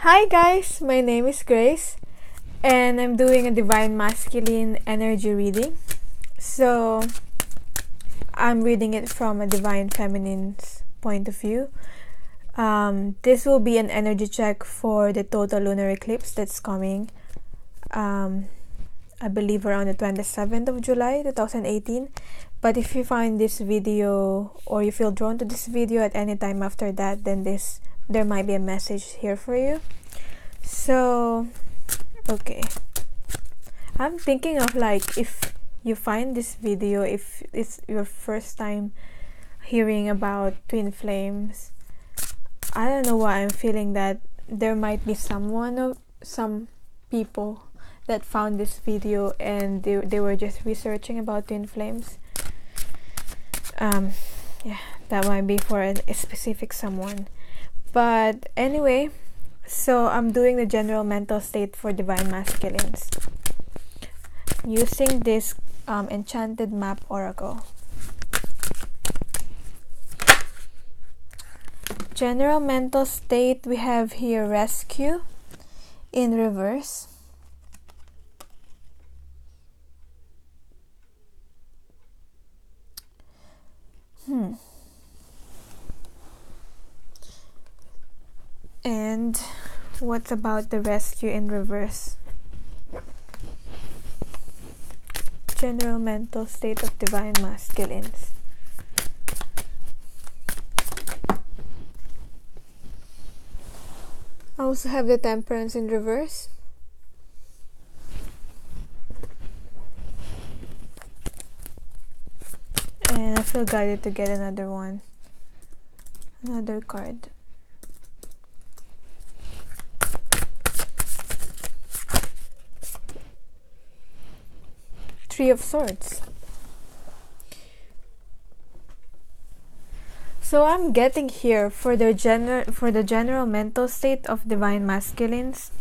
Hi guys, my name is Grace and I'm doing a Divine Masculine energy reading. So I'm reading it from a Divine Feminine's point of view. This will be an energy check for the total lunar eclipse that's coming, I believe around the 27th of July 2018. But if you find this video or you feel drawn to this video at any time after that, then there might be a message here for you. So okay, I'm thinking of like, if you find this video, if it's your first time hearing about twin flames, I don't know why I'm feeling that there might be some people that found this video and they were just researching about twin flames. Yeah, that might be for a specific someone. But anyway, so I'm doing the general mental state for Divine Masculines using this enchanted map oracle. General mental state, we have here rescue in reverse. And what about the rescue in reverse? General mental state of Divine Masculines. I also have the Temperance in reverse. And I feel guided to get another one. Another card. Three of Swords. So I'm getting here for the general mental state of Divine Masculines.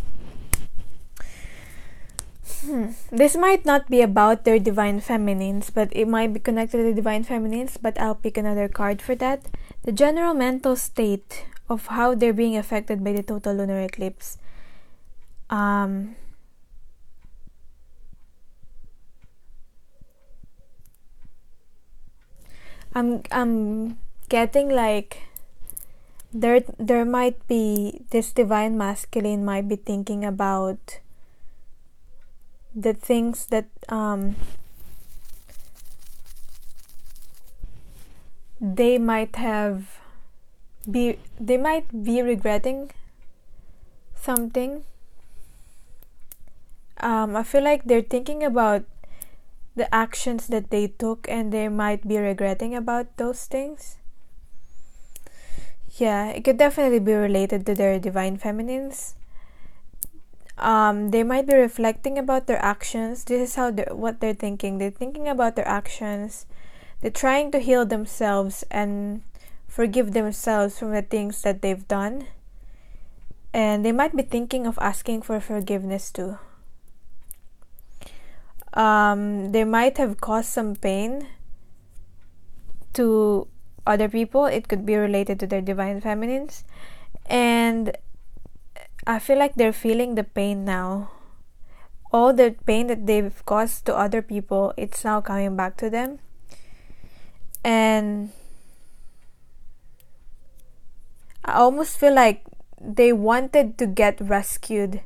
This might not be about their Divine Feminines, but it might be connected to the Divine Feminines, but I'll pick another card for that. The general mental state of how they're being affected by the total lunar eclipse. I'm getting like there might be, this Divine Masculine might be thinking about the things that they might be regretting something. I feel like they're thinking about the actions that they took and they might be regretting about those things. Yeah, it could definitely be related to their Divine Feminines. They might be reflecting about their actions. This is what they're thinking. They're thinking about their actions. They're trying to heal themselves and forgive themselves from the things that they've done. And they might be thinking of asking for forgiveness too. They might have caused some pain to other people. It could be related to their Divine Feminines. And I feel like they're feeling the pain now. All the pain that they've caused to other people, it's now coming back to them. And I almost feel like they wanted to get rescued.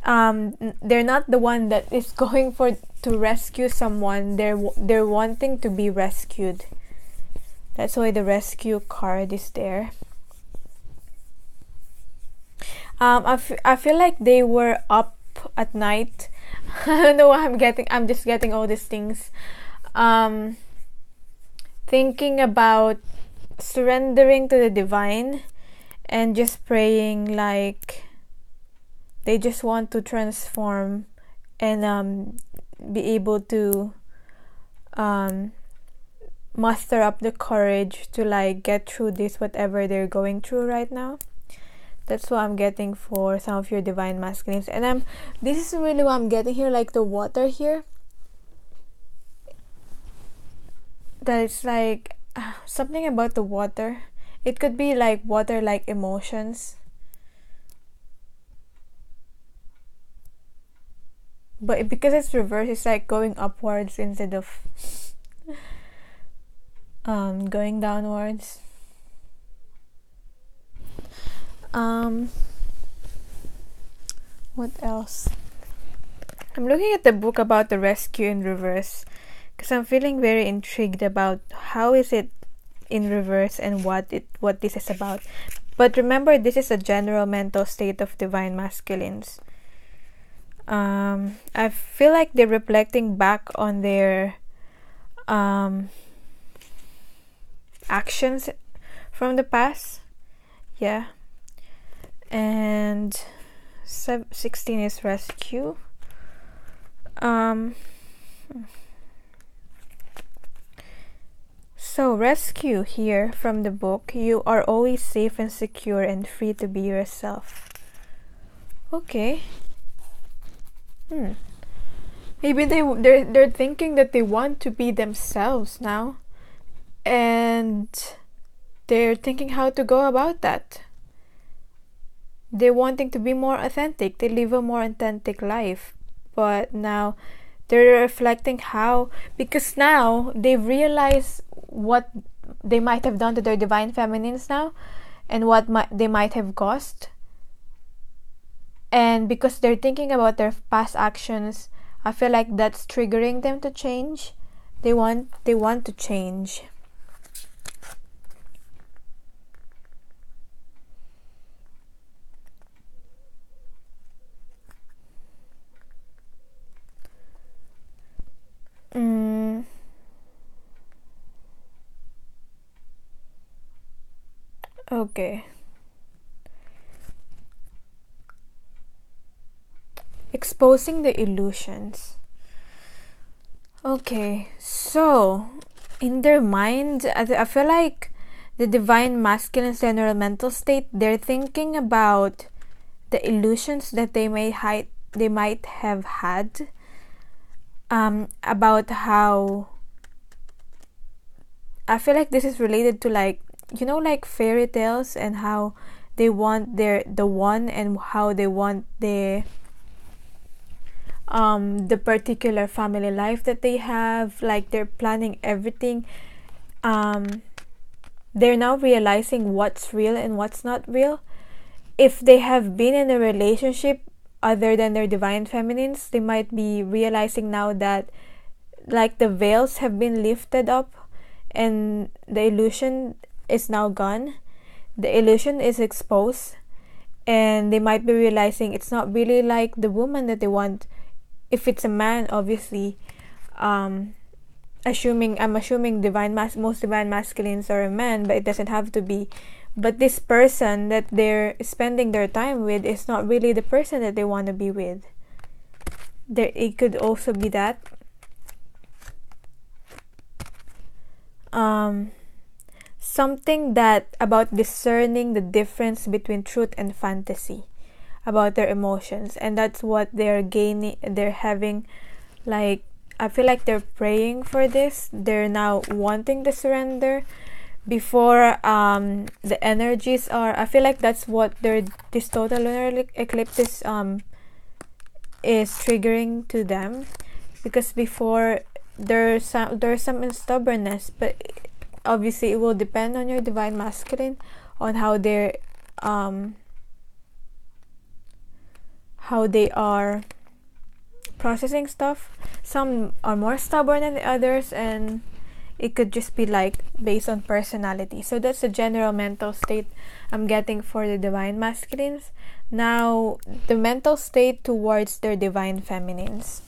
They're not the one that is going to rescue someone. They're wanting to be rescued. That's why the rescue card is there. I feel like they were up at night. I don't know what I'm just getting all these things. Thinking about surrendering to the divine and just praying like they just want to transform and be able to muster up the courage to like get through this, whatever they're going through right now. That's what I'm getting for some of your Divine Masculines. And this is really what I'm getting here, like the water here. That it's like something about the water. It could be like water, like emotions. but because it's reversed, it's like going upwards instead of going downwards. What else? I'm looking at the book about the rescue in reverse because I'm feeling very intrigued about how is it in reverse and what this is about. But remember, this is a general mental state of divine masculines. I feel like they're reflecting back on their actions from the past. Yeah. And 16 is rescue. So rescue here from the book, you are always safe and secure and free to be yourself. Okay. Maybe they're thinking that they want to be themselves now, and they're thinking how to go about that. They're wanting to be more authentic. They live a more authentic life, but now they're reflecting how, because now they've realized what they might have done to their divine feminines now, and what they might have caused. And because they're thinking about their past actions, I feel like that's triggering them to change. They want to change. Okay. Exposing the illusions. Okay, so in their mind, I feel like the divine masculine general mental state, they're thinking about the illusions that they might have had, about how, I feel like this is related to, like, like fairy tales, and how they want the one, and how they want the particular family life that they have. Like, they're planning everything. They're now realizing what's real and what's not real. If they have been in a relationship other than their divine feminines, they might be realizing now that, like, the veils have been lifted up and the illusion is now gone. The illusion is exposed, and they might be realizing it's not really like the woman that they want. If it's a man, obviously, I'm assuming most divine masculines are a man, but it doesn't have to be. But this person that they're spending their time with is not really the person that they want to be with. It could also be that. Something that about discerning the difference between truth and fantasy about their emotions, and that's what they're having. Like, I feel like they're praying for this. They're now wanting to surrender before the energies are, I feel like that's what this total lunar eclipse is triggering to them, because before there's some stubbornness, but obviously it will depend on your divine masculine, on how they are processing stuff. Some are more stubborn than the others, and it could just be like based on personality. So that's the general mental state I'm getting for the divine masculines. Now, the mental state towards their divine feminines.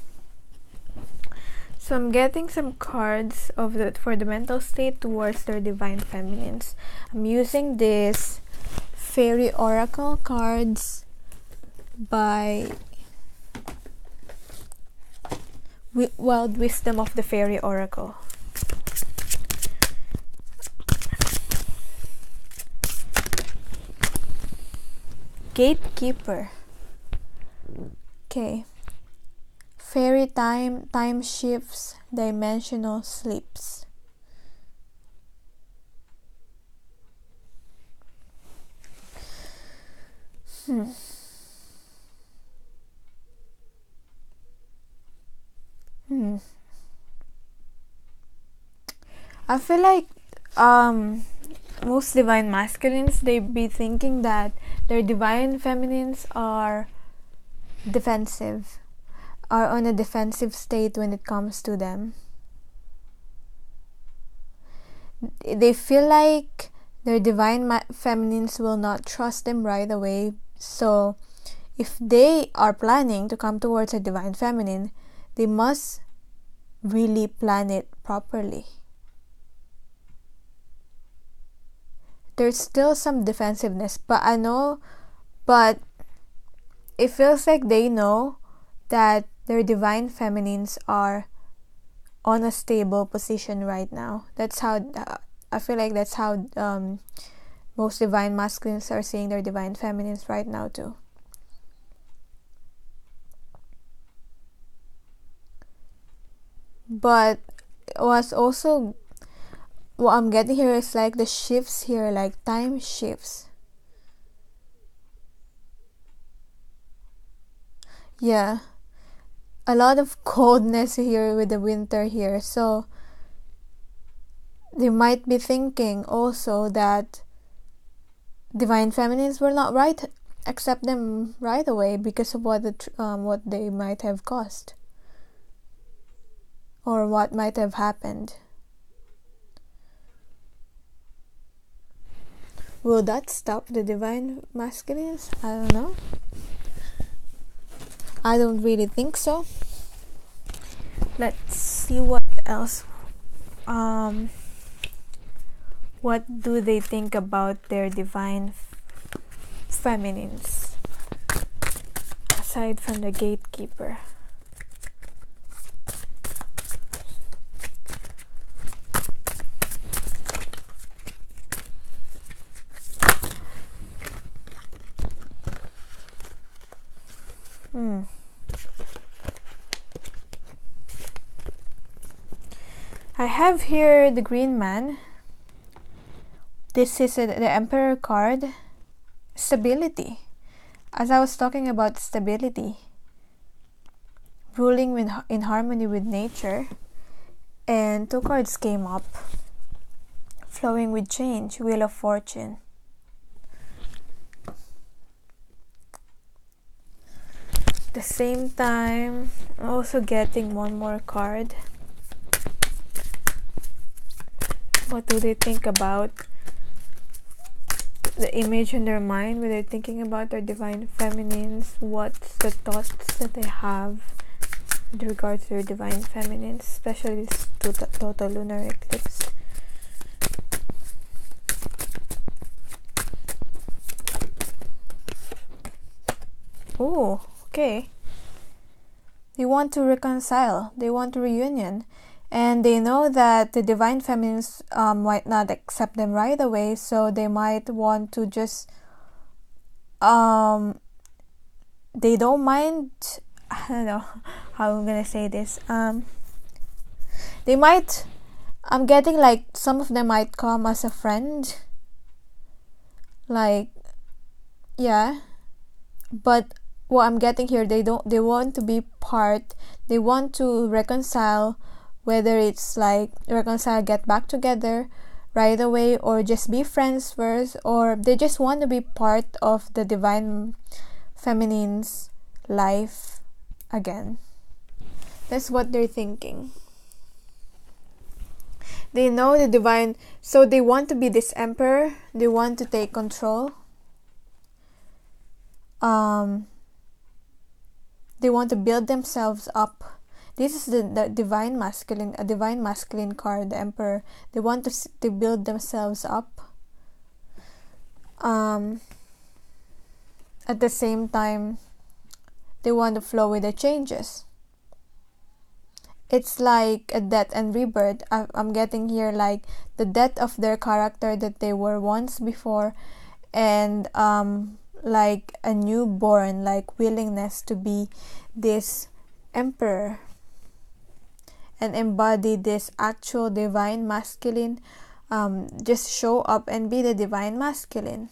So I'm getting some cards for the mental state towards their divine feminines. I'm using this fairy oracle cards by Wild Wisdom of the Fairy Oracle. Gatekeeper. Okay. Fairy time shifts, dimensional sleeps. I feel like most divine masculines, they be thinking that their divine feminines are defensive, are on a defensive state when it comes to them. They feel like their divine feminines will not trust them right away. So if they are planning to come towards a divine feminine, they must really plan it properly. There's still some defensiveness, but it feels like they know that their divine feminines are on a stable position right now. That's how I feel like that's how most divine masculines are seeing their divine feminines right now too. But what's also, what I'm getting here is like the shifts here, like time shifts. Yeah, a lot of coldness here with the winter here. So they might be thinking also that divine feminines will not accept them right away because of what they might have caused or what might have happened. Will that stop the divine masculines? I don't know. I don't really think so. Let's see what else. What do they think about their divine feminines aside from the gatekeeper? I have here the Green Man. This is the Emperor card. Stability. As I was talking about stability, ruling in harmony with nature, and 2 cards came up. Flowing with change, Wheel of Fortune. At the same time, I'm also getting one more card. What do they think about the image in their mind when they're thinking about their divine feminines? What's the thoughts that they have with regards to their divine feminines, especially this total lunar eclipse? Oh, okay. They want to reconcile. They want a reunion. And they know that the divine feminines might not accept them right away, so they might want to just they don't mind. I don't know how I'm gonna say this. They might, I'm getting like some of them might come as a friend, like, yeah, but what I'm getting here, they want to be part, they want to reconcile, whether it's like reconcile, get back together right away, or just be friends first, or they just want to be part of the divine feminine's life again. That's what they're thinking. They know the divine, so they want to be this emperor, they want to take control. They want to build themselves up. This is the divine masculine, a divine masculine card, the Emperor. They want to build themselves up. At the same time, they want to flow with the changes. It's like a death and rebirth. I'm getting here like the death of their character that they were once before, and like a newborn, like willingness to be this emperor and embody this actual divine masculine, just show up and be the divine masculine.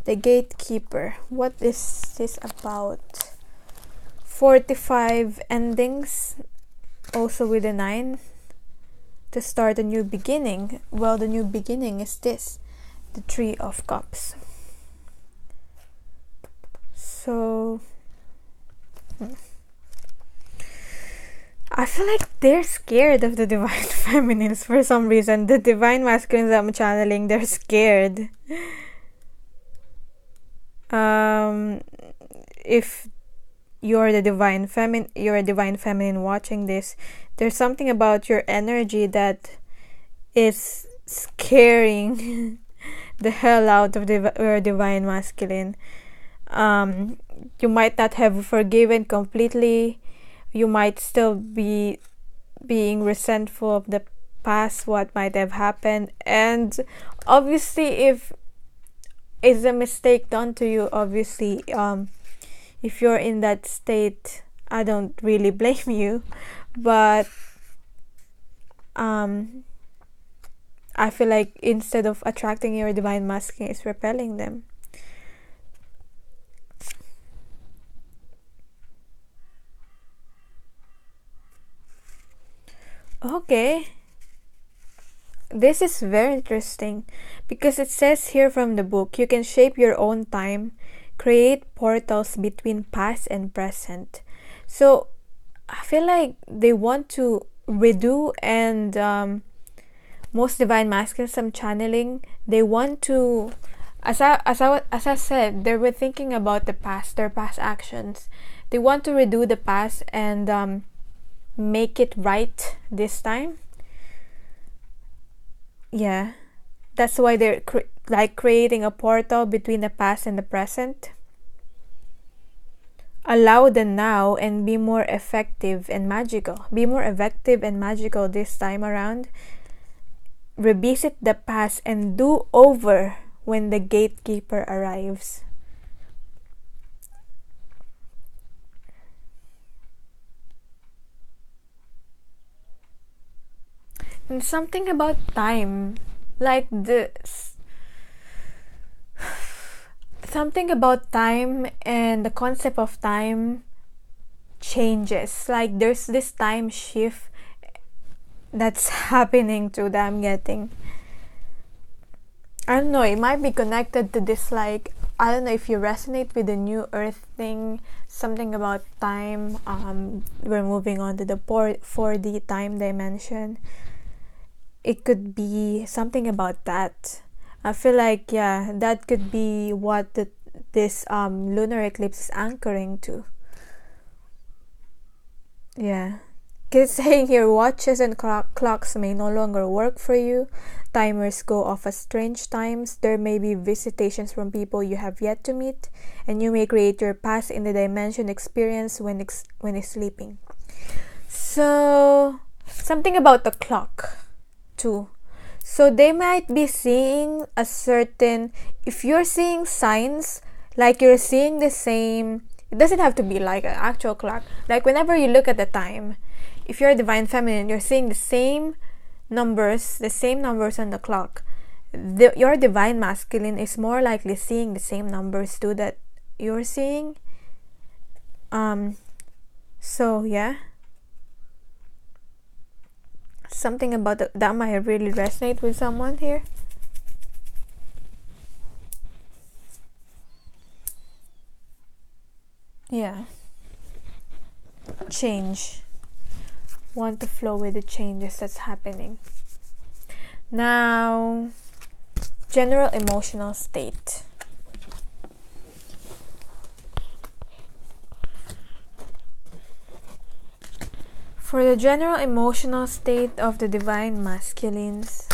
The gatekeeper, what is this about? 45 endings, also with a 9, to start a new beginning. Well, the new beginning is this, the 3 of Cups. So I feel like they're scared of the divine feminines for some reason. The divine masculines I'm channeling, they're scared. If you're a divine feminine watching this, there's something about your energy that is scaring the hell out of your divine masculine. You might not have forgiven completely. You might still be being resentful of the past, what might have happened, and obviously if it's a mistake done to you, obviously if you're in that state, I don't really blame you, but I feel like instead of attracting your divine masculine, it's repelling them. Okay, this is very interesting because it says here from the book, you can shape your own time, create portals between past and present. So I feel like they want to redo, and most divine masculines I'm channeling, they want to, as I said, they were thinking about the past, their past actions. They want to redo the past and make it right this time. Yeah, that's why they're creating a portal between the past and the present. Allow the now and be more effective and magical. Be more effective and magical this time around. Revisit the past and do over when the gatekeeper arrives. And something about time, like this, something about time and the concept of time changes. Like there's this time shift that's happening to that I'm getting. I don't know, it might be connected to this, like, I don't know if you resonate with the new earth thing, something about time. We're moving on to the 4D time dimension. It could be something about that. I feel like, yeah, that could be what this lunar eclipse is anchoring to. Yeah. Because it's saying here, watches and clocks may no longer work for you. Timers go off at strange times. There may be visitations from people you have yet to meet. And you may create your past in the dimension experience when it's sleeping. So, something about the clock too. So they might be seeing a certain, if you're seeing signs, like you're seeing the same, it doesn't have to be like an actual clock. Like whenever you look at the time, if you're a divine feminine, you're seeing the same numbers on the clock. Your divine masculine is more likely seeing the same numbers too that you're seeing. So yeah. Something about that might really resonate with someone here. Yeah. Change. Want to flow with the changes that's happening. Now, general emotional state. For the general emotional state of the divine masculines,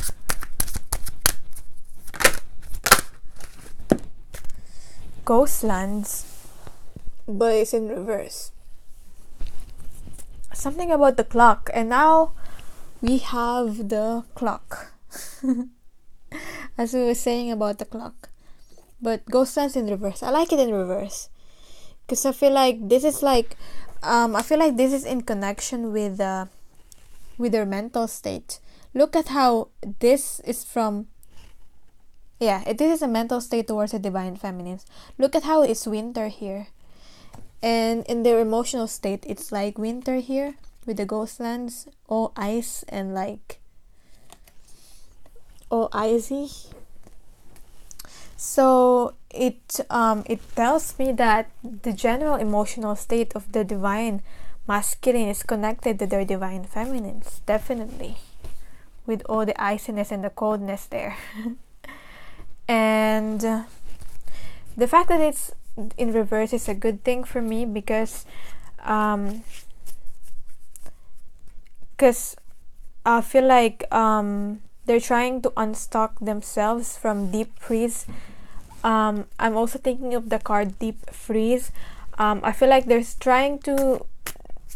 Ghost lands, but it's in reverse. Something about the clock, and now we have the clock. As we were saying about the clock, but Ghost lands in reverse. I like it in reverse because I feel like this is like. I feel like this is in connection with their mental state. Look at how this is from. Yeah, this is a mental state towards the divine feminines. Look at how it's winter here. And in their emotional state, it's like winter here with the ghost lands, all ice and like all icy. So it tells me that the general emotional state of the divine masculine is connected to their divine feminines, definitely, with all the iciness and the coldness there. And the fact that it's in reverse is a good thing for me, because I feel like they're trying to unstuck themselves from deep freeze. I'm also thinking of the card Deep Freeze. I feel like they're trying to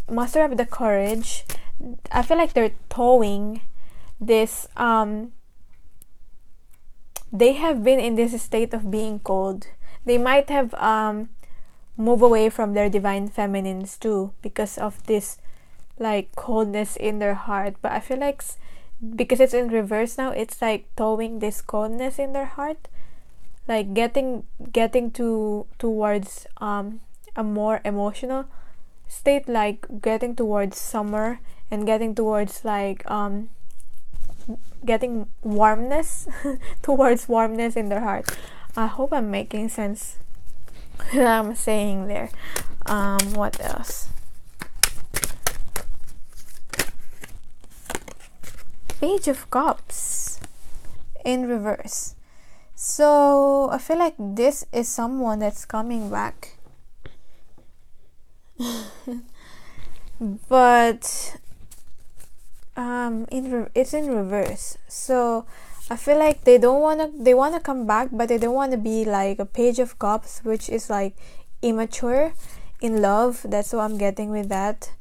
muster up the courage. I feel like they're towing this. They have been in this state of being cold. They might have moved away from their divine feminines too, because of this like coldness in their heart. But I feel like because it's in reverse now, it's like towing this coldness in their heart, like getting towards a more emotional state, like getting towards summer and getting towards like getting warmness towards warmness in their heart. I hope I'm making sense what I'm saying there. What else? Page of Cups in reverse. So I feel like this is someone that's coming back. But it's in reverse. So I feel like they wanna come back, but they don't wanna be like a Page of Cups, which is like immature in love. That's what I'm getting with that.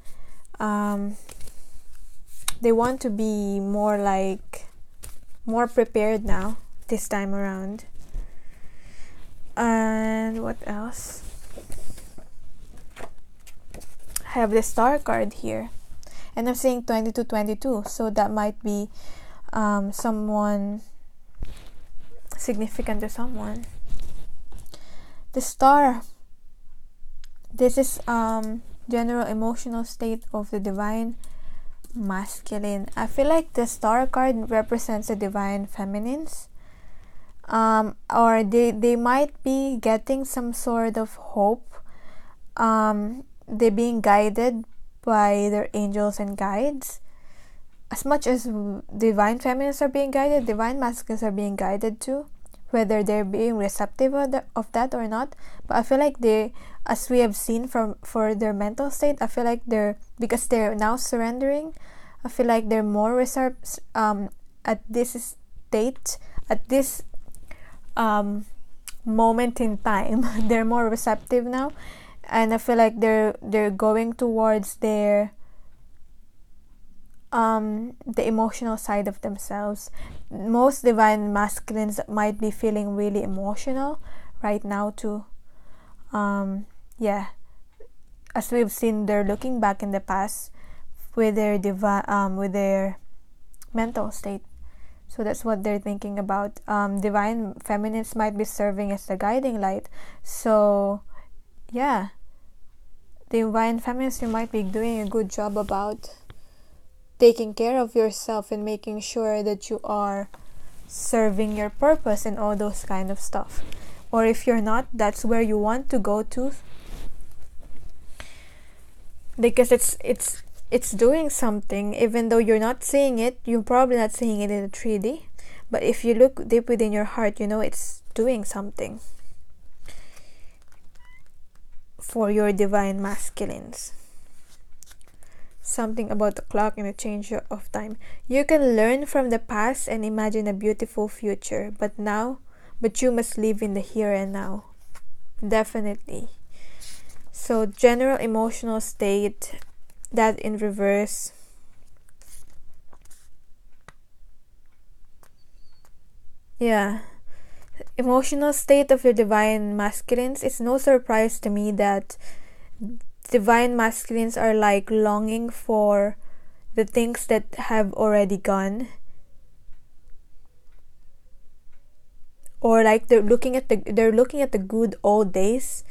They want to be more prepared now this time around. And what else? I have the Star card here, and I'm saying 2222, so that might be someone significant to someone. The Star, this is general emotional state of the divine masculine. I feel like the Star card represents the divine feminines, or they might be getting some sort of hope. They're being guided by their angels and guides. As much as divine feminines are being guided, divine masculines are being guided too, whether they're being receptive of that or not. But I feel like they, as we have seen for their mental state, I feel like because they're now surrendering, I feel like they're more reserved at this state, at this moment in time. They're more receptive now, and I feel like they're going towards their the emotional side of themselves. Most divine masculines might be feeling really emotional right now too. As we've seen, they're looking back in the past with their with their mental state. So that's what they're thinking about. Divine feminines might be serving as the guiding light. So yeah, divine feminines, you might be doing a good job about taking care of yourself and making sure that you are serving your purpose and all those kind of stuff. Or if you're not, that's where you want to go to, because it's doing something. Even though you're not seeing it, you're probably not seeing it in a 3D, but if you look deep within your heart, you know it's doing something for your divine masculines. Something about the clock and the change of time. You can learn from the past and imagine a beautiful future, but you must live in the here and now. Definitely. So general emotional state, that in reverse. Yeah. Emotional state of your divine masculines. It's no surprise to me that divine masculines are like longing for the things that have already gone, or like they're looking at the good old days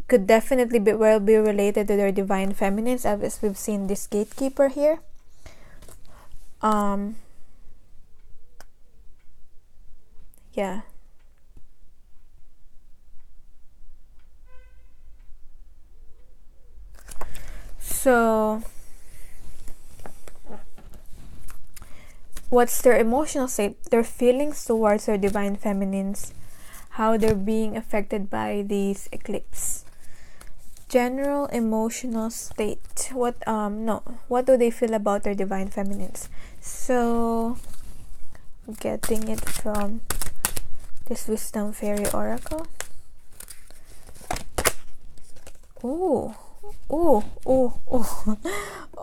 could definitely be related to their divine feminines, as we've seen this gatekeeper here. Yeah. So what's their emotional state, their feelings towards their divine feminines, how they're being affected by these eclipse? General emotional state. What do they feel about their divine feminines? So getting it from this Wisdom Fairy Oracle. Ooh.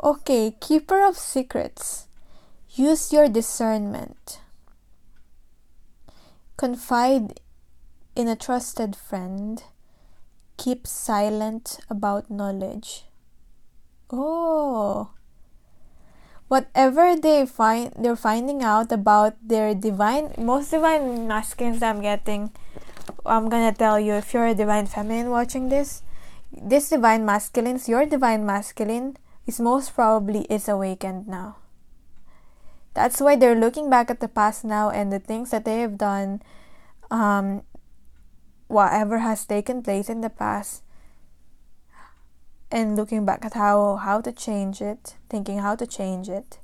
Okay, Keeper of Secrets. Use your discernment. Confide in a trusted friend. Keep silent about knowledge. Oh. Whatever they're finding out about their most divine masculines that I'm getting, I'm gonna tell you, if you're a divine feminine watching this divine masculines, your divine masculine is most probably is awakened now. That's why they're looking back at the past now and the things that they have done, whatever has taken place in the past, and looking back at how to change it, thinking how to change it.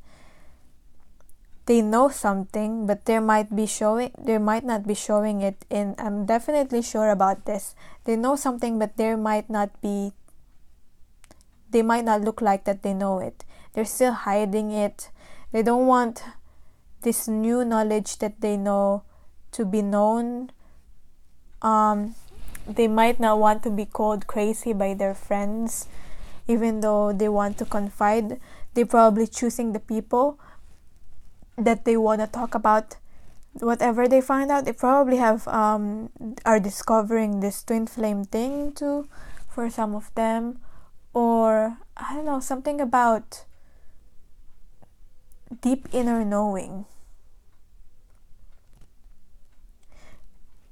They know something, but they might not be showing it in. I'm definitely sure about this. They know something, but they might not look like that they know it. They're still hiding it. They don't want this new knowledge that they know to be known. They might not want to be called crazy by their friends, even though they want to confide. They're probably choosing the people that they want to talk about whatever they find out. They probably are discovering this twin flame thing too, for some of them, or I don't know, something about deep inner knowing.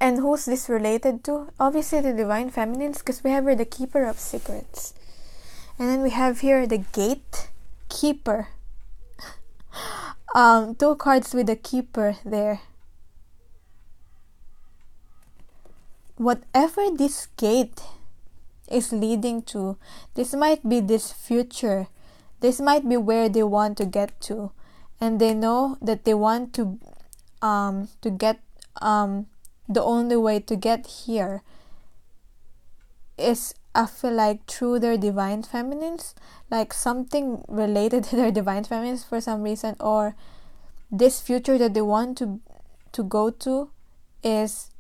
And who's this related to? Obviously the divine feminines, because we have here the Keeper of Secrets, and then we have here the Gatekeeper. Two cards with the Keeper there. Whatever this gate is leading to, this might be this future. This might be where they want to get to, and they know that they want to get the only way to get here is, I feel like, through their divine feminines, like something related to their divine feminines for some reason, or this future that they want to go to is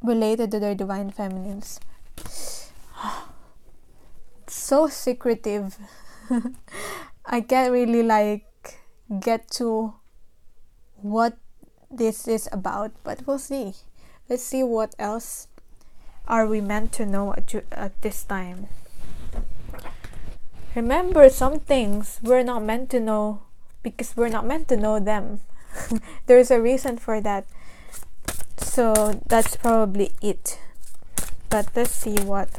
related to their divine feminines. So secretive. I can't really get to what this is about, but we'll see. Let's see what else are we meant to know at this time. Remember, some things we're not meant to know because we're not meant to know them. There's a reason for that. So that's probably it. But let's see what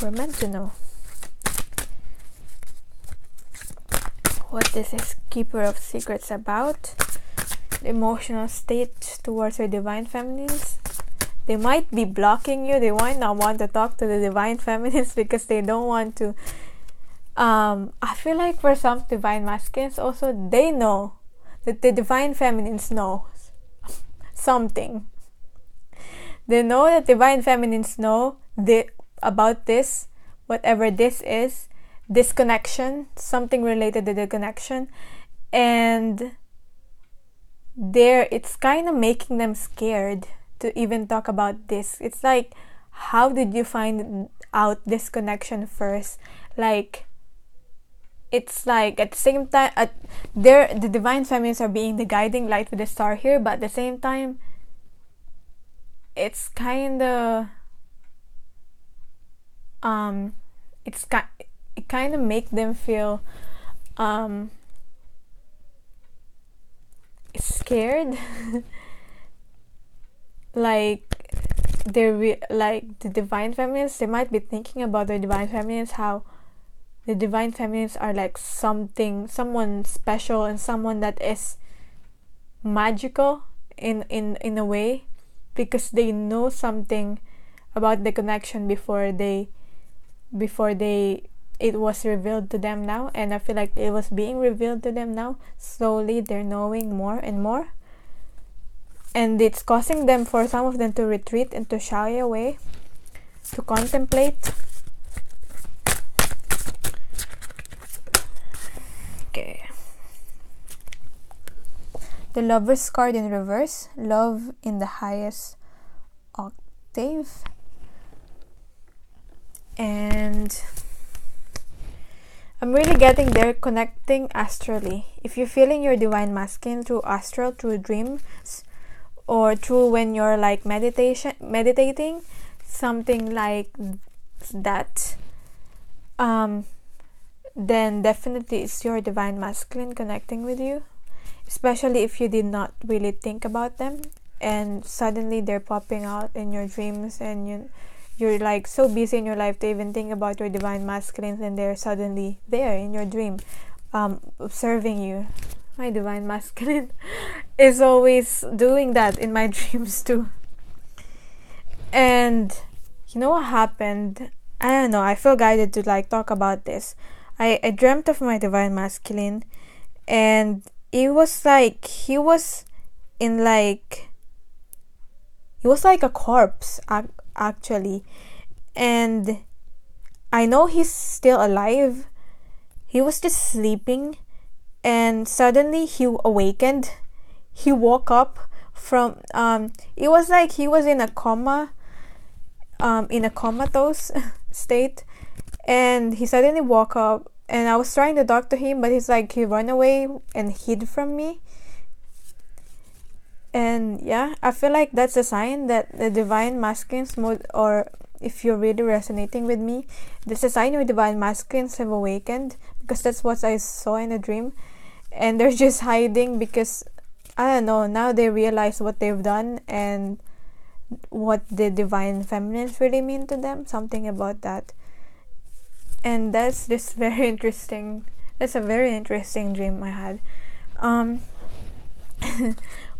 we're meant to know. What this is Keeper of Secrets about. The emotional state towards your divine feminines. They might be blocking you. They might not want to talk to the divine feminines because they don't want to. I feel like for some divine masculines also, they know that the divine feminines know something. They know that divine feminines know about this, whatever this is, this connection, something related to the connection, and it's kind of making them scared to even talk about this. It's like, how did you find out this connection first? Like, it's like at the same time, the divine feminines are being the guiding light with the star here, but at the same time, it's kind of it kind of make them feel scared. Like, like the divine feminines, they might be thinking about their divine feminines, how the divine feminines are like someone special and someone that is magical in a way, because they know something about the connection before it was revealed to them now. And I feel like it was being revealed to them now. Slowly they're knowing more and more, and it's causing them, for some of them, to retreat and to shy away, to contemplate. Okay, the Lover's card in reverse, love in the highest octave. And I'm really getting there, connecting astrally. If you're feeling your divine masculine through astral, through dreams, or through when you're like meditating, something like that, then definitely it's your divine masculine connecting with you, especially if you did not really think about them and suddenly they're popping out in your dreams, and you're like so busy in your life to even think about your divine masculines, and they're suddenly there in your dream, observing you. My divine masculine is always doing that in my dreams too. And you know what happened? I don't know, I feel guided to like talk about this. I dreamt of my divine masculine, and it was like he was like a corpse actually, and I know he's still alive. He was just sleeping, and suddenly he awakened. He woke up from it was like he was in a coma, in a comatose state, and he suddenly woke up, and I was trying to talk to him, but he's like he ran away and hid from me. And yeah, I feel like that's a sign that the divine masculines or if you're really resonating with me, this is a sign your divine masculines have awakened, because that's what I saw in a dream. And they're just hiding because, I don't know, now they realize what they've done and what the divine feminines really mean to them, something about that. And that's just very interesting. That's a very interesting dream I had.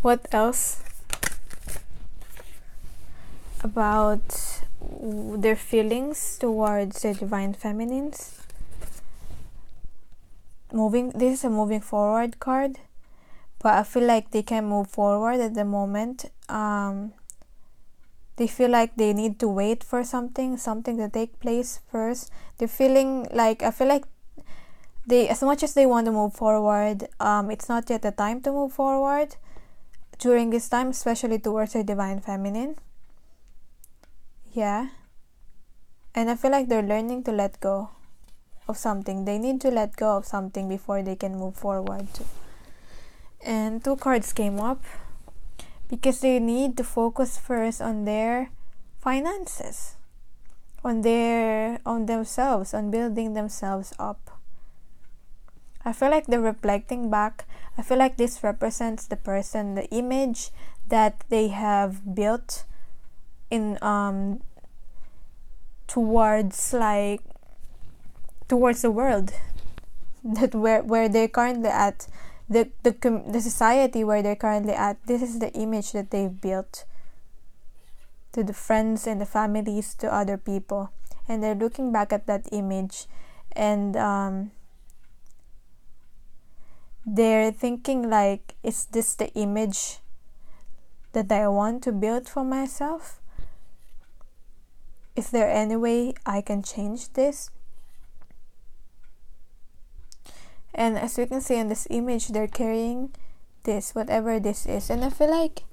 What else about their feelings towards the divine feminines? This is a moving forward card, but I feel like they can move forward at the moment. They feel like they need to wait for something to take place first. They're feeling like, I feel like they, as much as they want to move forward, it's not yet the time to move forward during this time, especially towards their divine feminine. Yeah. And I feel like they're learning to let go of something. They need to let go of something before they can move forward too. And 2 cards came up because they need to focus first on their finances, on themselves, on building themselves up. I feel like they're reflecting back. I feel like this represents the person, the image that they have built in towards the world, that where they're currently at, the society where they're currently at. This is the image that they've built to the friends and the families, to other people, and they're looking back at that image, and they're thinking like, is this the image that I want to build for myself? Is there any way I can change this? And as you can see in this image, they're carrying this, whatever this is, and I feel like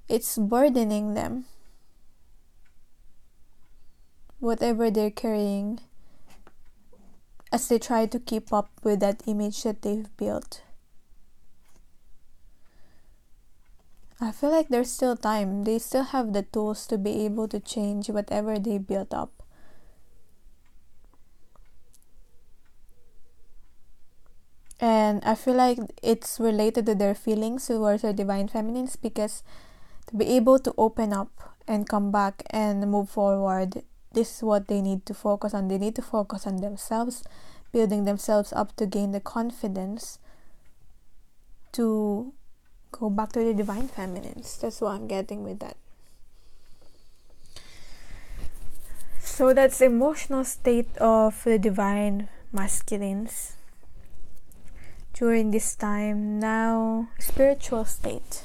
it's burdening them, whatever they're carrying, as they try to keep up with that image that they've built. I feel like there's still time. They still have the tools to be able to change whatever they built up. And I feel like it's related to their feelings towards their divine feminines, because to be able to open up and come back and move forward. This is what they need to focus on. They need to focus on themselves, building themselves up to gain the confidence to go back to the divine feminines. That's what I'm getting with that. So that's the emotional state of the divine masculines during this time. Now, spiritual state.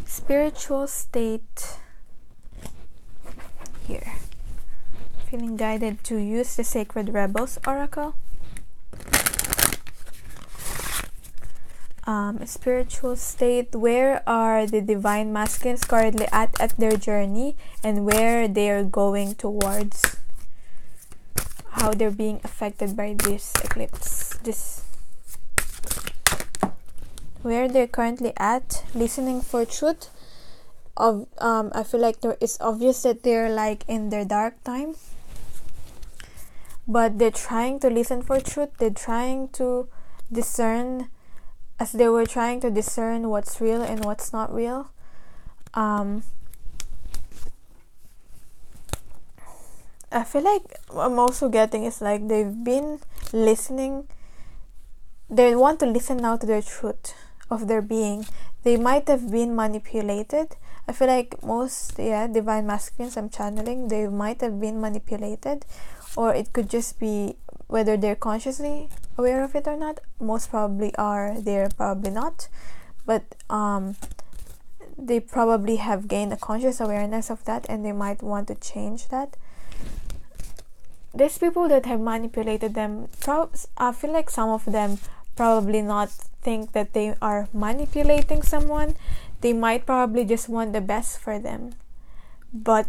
Spiritual state here. Feeling guided to use the Sacred Rebels Oracle. Spiritual state. Where are the divine masculines currently at their journey, and where they are going towards? How they're being affected by this eclipse. Where they're currently at, listening for truth. I feel like it's obvious that they're like in their dark time, but they're trying to listen for truth. They're trying to discern, as they were trying to discern what's real and what's not real. I feel like I'm also getting is like they've been listening. They want to listen now to their truth of their being. They might have been manipulated. I feel like most divine masculines I'm channeling, they might have been manipulated, or it could just be whether they're consciously aware of it or not. Most probably are, they're probably not, but they probably have gained a conscious awareness of that, and they might want to change that. There's people that have manipulated them. I feel like some of them probably not think that they are manipulating someone. They might probably just want the best for them, but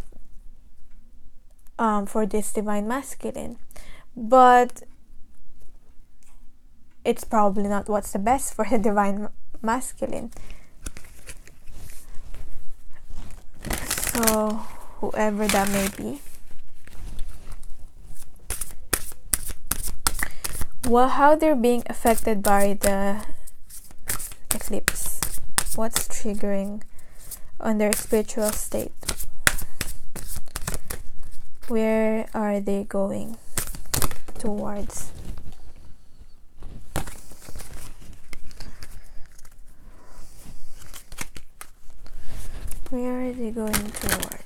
for this divine masculine, but it's probably not what's the best for the divine masculine. So whoever that may be, well, how they're being affected by the eclipse, what's triggering on their spiritual state, where are they going towards? Where are they going towards?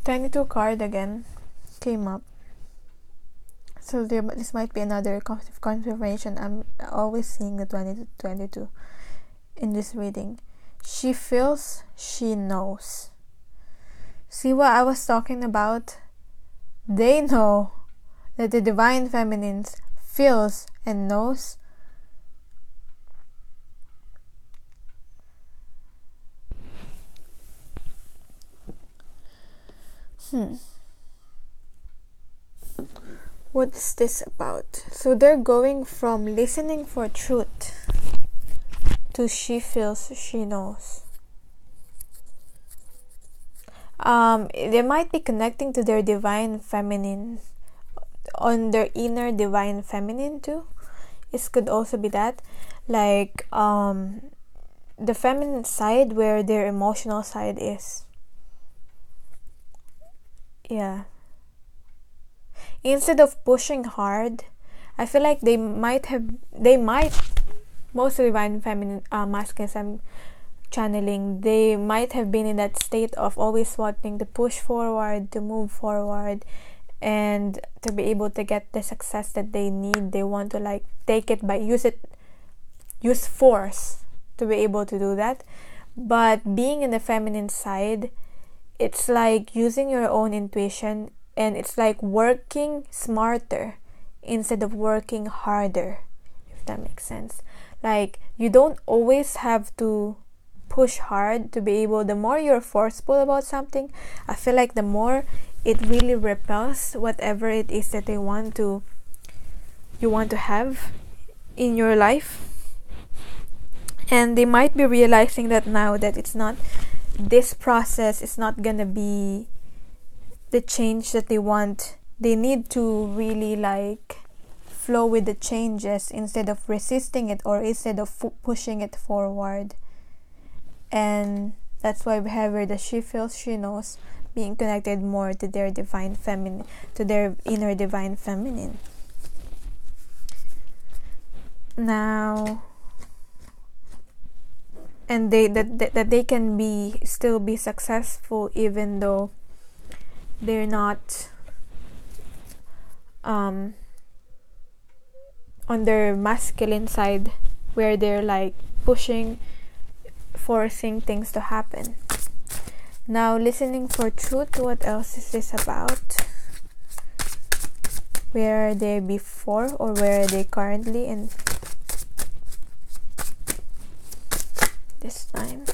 $22 card again came up. So this might be another confirmation. I'm always seeing the 22 in this reading. She feels, she knows. See what I was talking about? They know that the divine feminines feels and knows. What's this about? So they're going from listening for truth to she feels, she knows. They might be connecting to their divine feminine, on their inner divine feminine too. It could also be that, like the feminine side where their emotional side is. Yeah. Instead of pushing hard, I feel like they might, most of the divine feminine masculines I'm channeling, they might have been in that state of always wanting to push forward, to move forward, and to be able to get the success that they need. They want to like take it by use force to be able to do that. But being in the feminine side, it's like using your own intuition, and it's like working smarter instead of working harder, if that makes sense. Like, you don't always have to push hard to be able. The more you're forceful about something, I feel like the more it really repels whatever it is that you want to have in your life, and they might be realizing that now, that it's not, this process is not gonna be the change that they want. They need to really like flow with the changes instead of resisting it, or instead of pushing it forward. And that's why we have where the she feels, she knows, being connected more to their divine feminine, to their inner divine feminine. Now, and that they can be still be successful even though they're not on their masculine side, where they're like pushing, forcing things to happen. Now, listening for truth, what else is this about? Where are they before, or where are they currently in this time?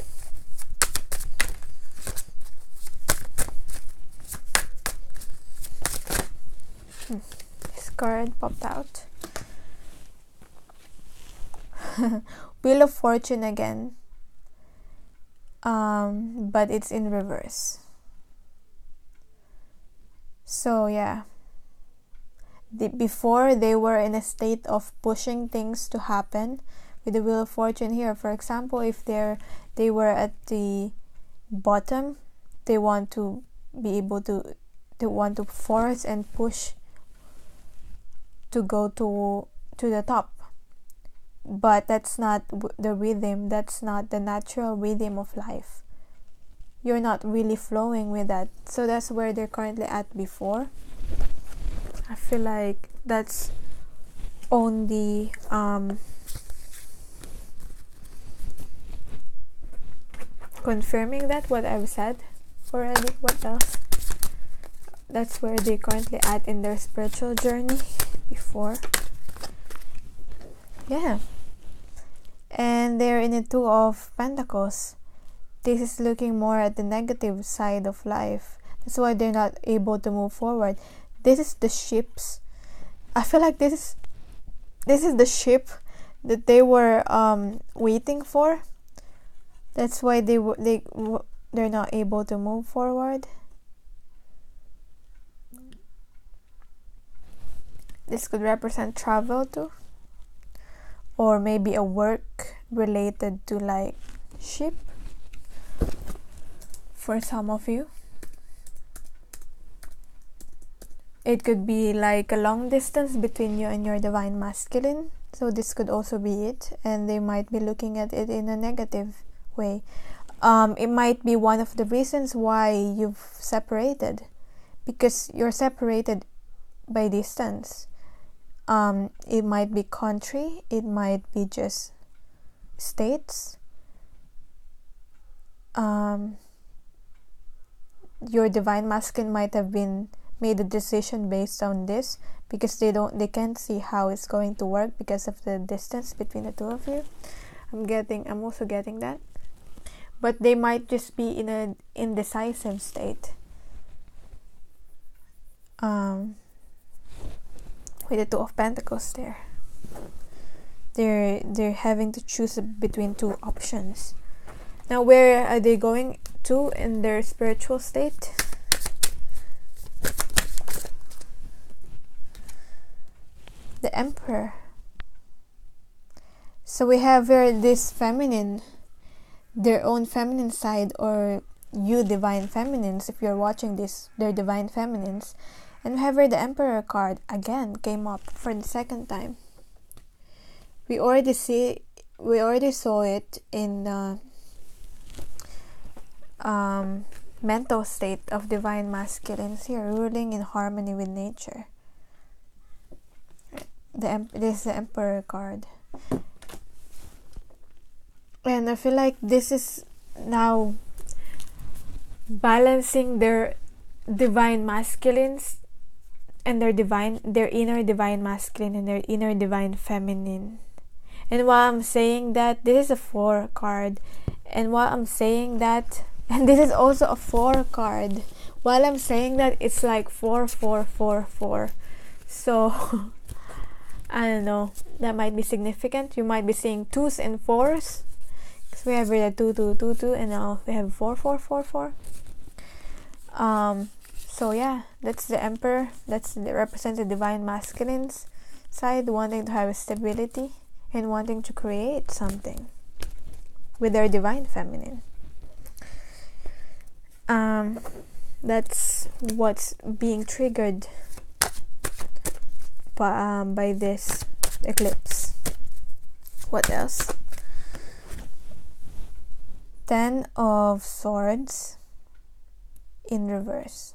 This card popped out. Wheel of Fortune again, but it's in reverse. So yeah, before they were in a state of pushing things to happen with the Wheel of Fortune here. For example, if they were at the bottom, they want to be able to, they want to force and push to go to the top. But that's not the rhythm, that's not the natural rhythm of life. You're not really flowing with that. So that's where they're currently at before. I feel like that's only confirming that what I've said already. What else? That's where they're currently at in their spiritual journey before. Yeah. And they're in the Two of Pentacles. This is looking more at the negative side of life. That's why they're not able to move forward. This is the ships. I feel like this is the ship that they were waiting for. That's why they're not able to move forward. This could represent travel too, or maybe a work related to like ship for some of you. It could be like a long distance between you and your divine masculine. So this could also be it, and they might be looking at it in a negative way. It might be one of the reasons why you've separated, because you're separated by distance. It might be country, it might be just states. Your divine masculine might have been made a decision based on this, because they can't see how it's going to work because of the distance between the two of you. I'm also getting that. But they might just be in an indecisive state. With the Two of Pentacles there. They're having to choose between two options. Now, where are they going to in their spiritual state? The Emperor. So we have here this feminine, their own feminine side, or you divine feminines, if you're watching this, they're divine feminines. And we have here the Emperor card again came up for the second time. We already saw it in mental state of divine masculines here, ruling in harmony with nature. This is the Emperor card. And I feel like this is now balancing their divine masculines and their inner divine masculine and their inner divine feminine. And while I'm saying that, this is a 4 card. And while I'm saying that, and this is also a 4 card. While I'm saying that, it's like 4, 4, 4, 4. So I don't know. that might be significant. You might be seeing 2s and 4s. So we have here the 2 2 2 2, and now we have 4 4 4 4. So yeah, that's the Emperor. That represents the divine masculine's side, wanting to have stability and wanting to create something with their divine feminine. That's what's being triggered by this eclipse. What else? 10 of Swords in reverse.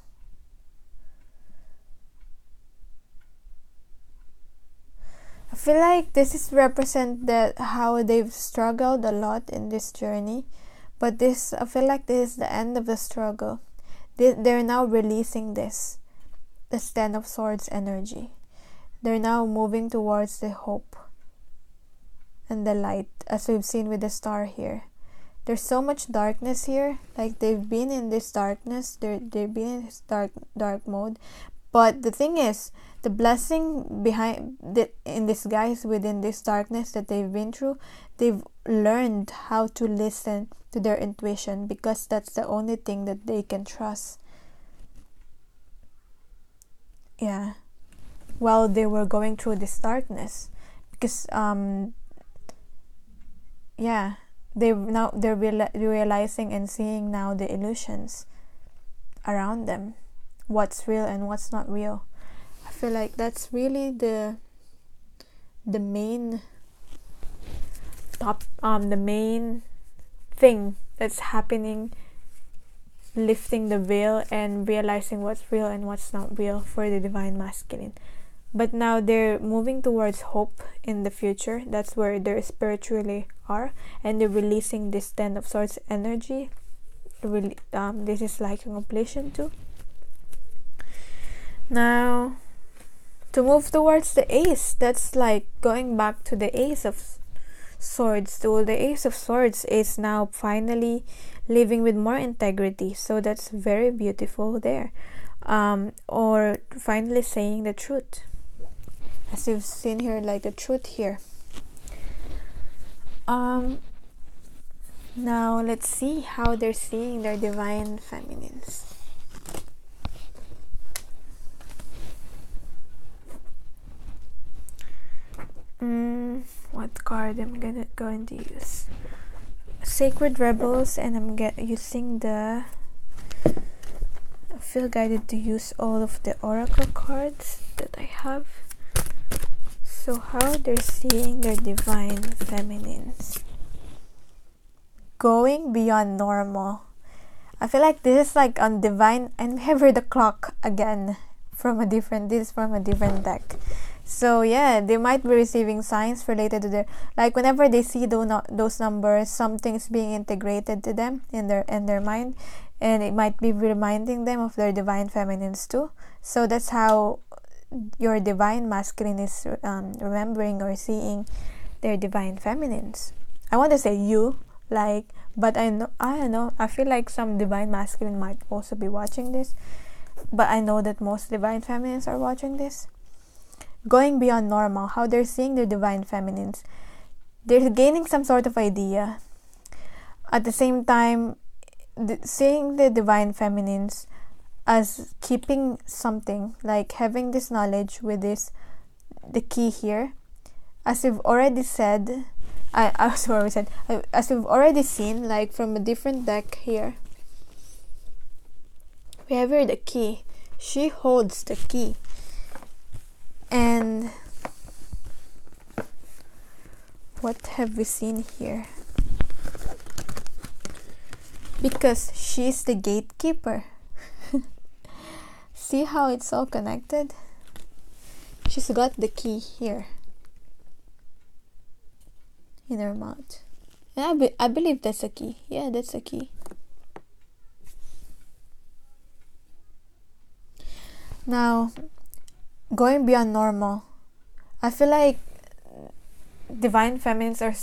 I feel like this is represent that how they've struggled a lot in this journey, but this, I feel like this is the end of the struggle. They're now releasing this 10 of Swords energy. They're now moving towards the hope and the light, as we've seen with the star here. There's so much darkness here, like they've been in this darkness, they've been in this dark mode. But the thing is, the blessing behind in disguise within this darkness that they've been through, they've learned how to listen to their intuition, because that's the only thing that they can trust. Yeah, while they were going through this darkness, because yeah, they're realizing and seeing now the illusions around them, what's real and what's not real. I feel like that's really the main the main thing that's happening, lifting the veil and realizing what's real and what's not real for the divine masculine. But now they're moving towards hope in the future. That's where they spiritually are, and they're releasing this 10 of Swords energy. This is like a completion too. Now, to move towards the Ace, that's like going back to the Ace of Swords. So the Ace of Swords is now finally living with more integrity. So that's very beautiful there. Or finally saying the truth. As you've seen here, like the truth here. Now let's see how they're seeing their divine feminines. What card I'm going to use? Sacred Rebels, and I'm using the. I feel guided to use all of the oracle cards that I have. So how they're seeing their divine feminines. Going beyond normal. I feel like this is like on divine, and we have here the clock again this is from a different deck. So yeah, they might be receiving signs related to their, like whenever they see those numbers, something's being integrated to them in their mind, and it might be reminding them of their divine feminines too. So that's how your divine masculine is remembering or seeing their divine feminines. I want to say you, like, but I don't know. I feel like some divine masculine might also be watching this, but I know that most divine feminines are watching this. Going beyond normal, how they're seeing their divine feminines. They're gaining some sort of idea. At the same time, seeing the divine feminines as keeping something, like having this knowledge with the key here. As we've already said, as we've already seen, like from a different deck here, we have here the key. She holds the key. And what have we seen here? Because she's the gatekeeper. See how it's all connected? She's got the key here in her mouth. And I believe that's a key. Yeah, that's a key. Now, going beyond normal, I feel like divine feminines are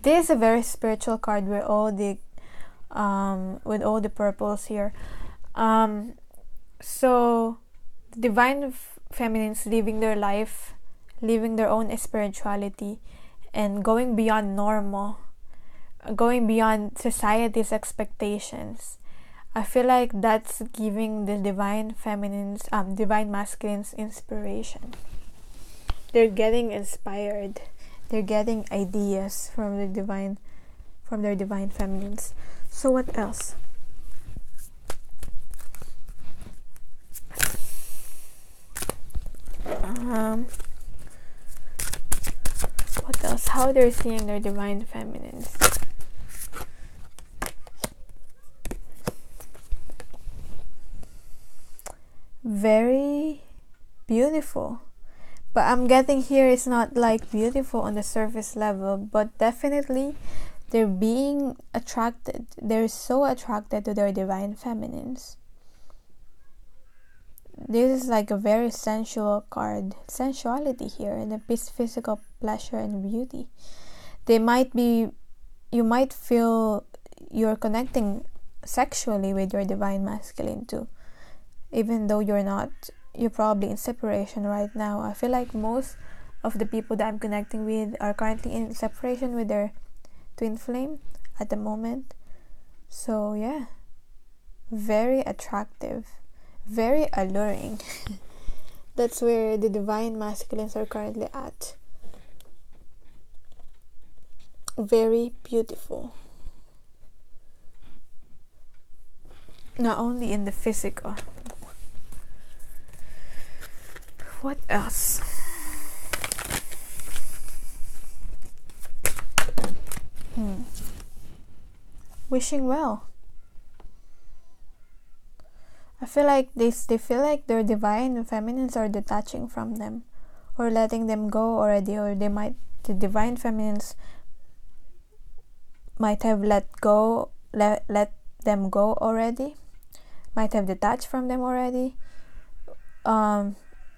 this is a very spiritual card with all the purples here. So divine feminines living their life living their own spirituality, and going beyond normal, going beyond society's expectations. I feel like that's giving the divine masculines inspiration. They're getting inspired. They're getting ideas from their divine feminines. So what else? What else? How they're seeing their divine feminines. Very beautiful. But I'm getting here it's not like beautiful on the surface level, but definitely they're being attracted. They're so attracted to their divine feminines. This is like a very sensual card. Sensuality here, and a physical pleasure and beauty. You might feel you're connecting sexually with your divine masculine too. Even though you're probably in separation right now. I feel like most of the people that I'm connecting with are currently in separation with their twin flame at the moment. So yeah, very attractive, very alluring. That's where the divine masculines are currently at. Very beautiful. Not only in the physical. What else? Wishing well. I feel like they feel like their divine feminines are detaching from them, or letting them go already, or the divine feminines might have let them go already, might have detached from them already.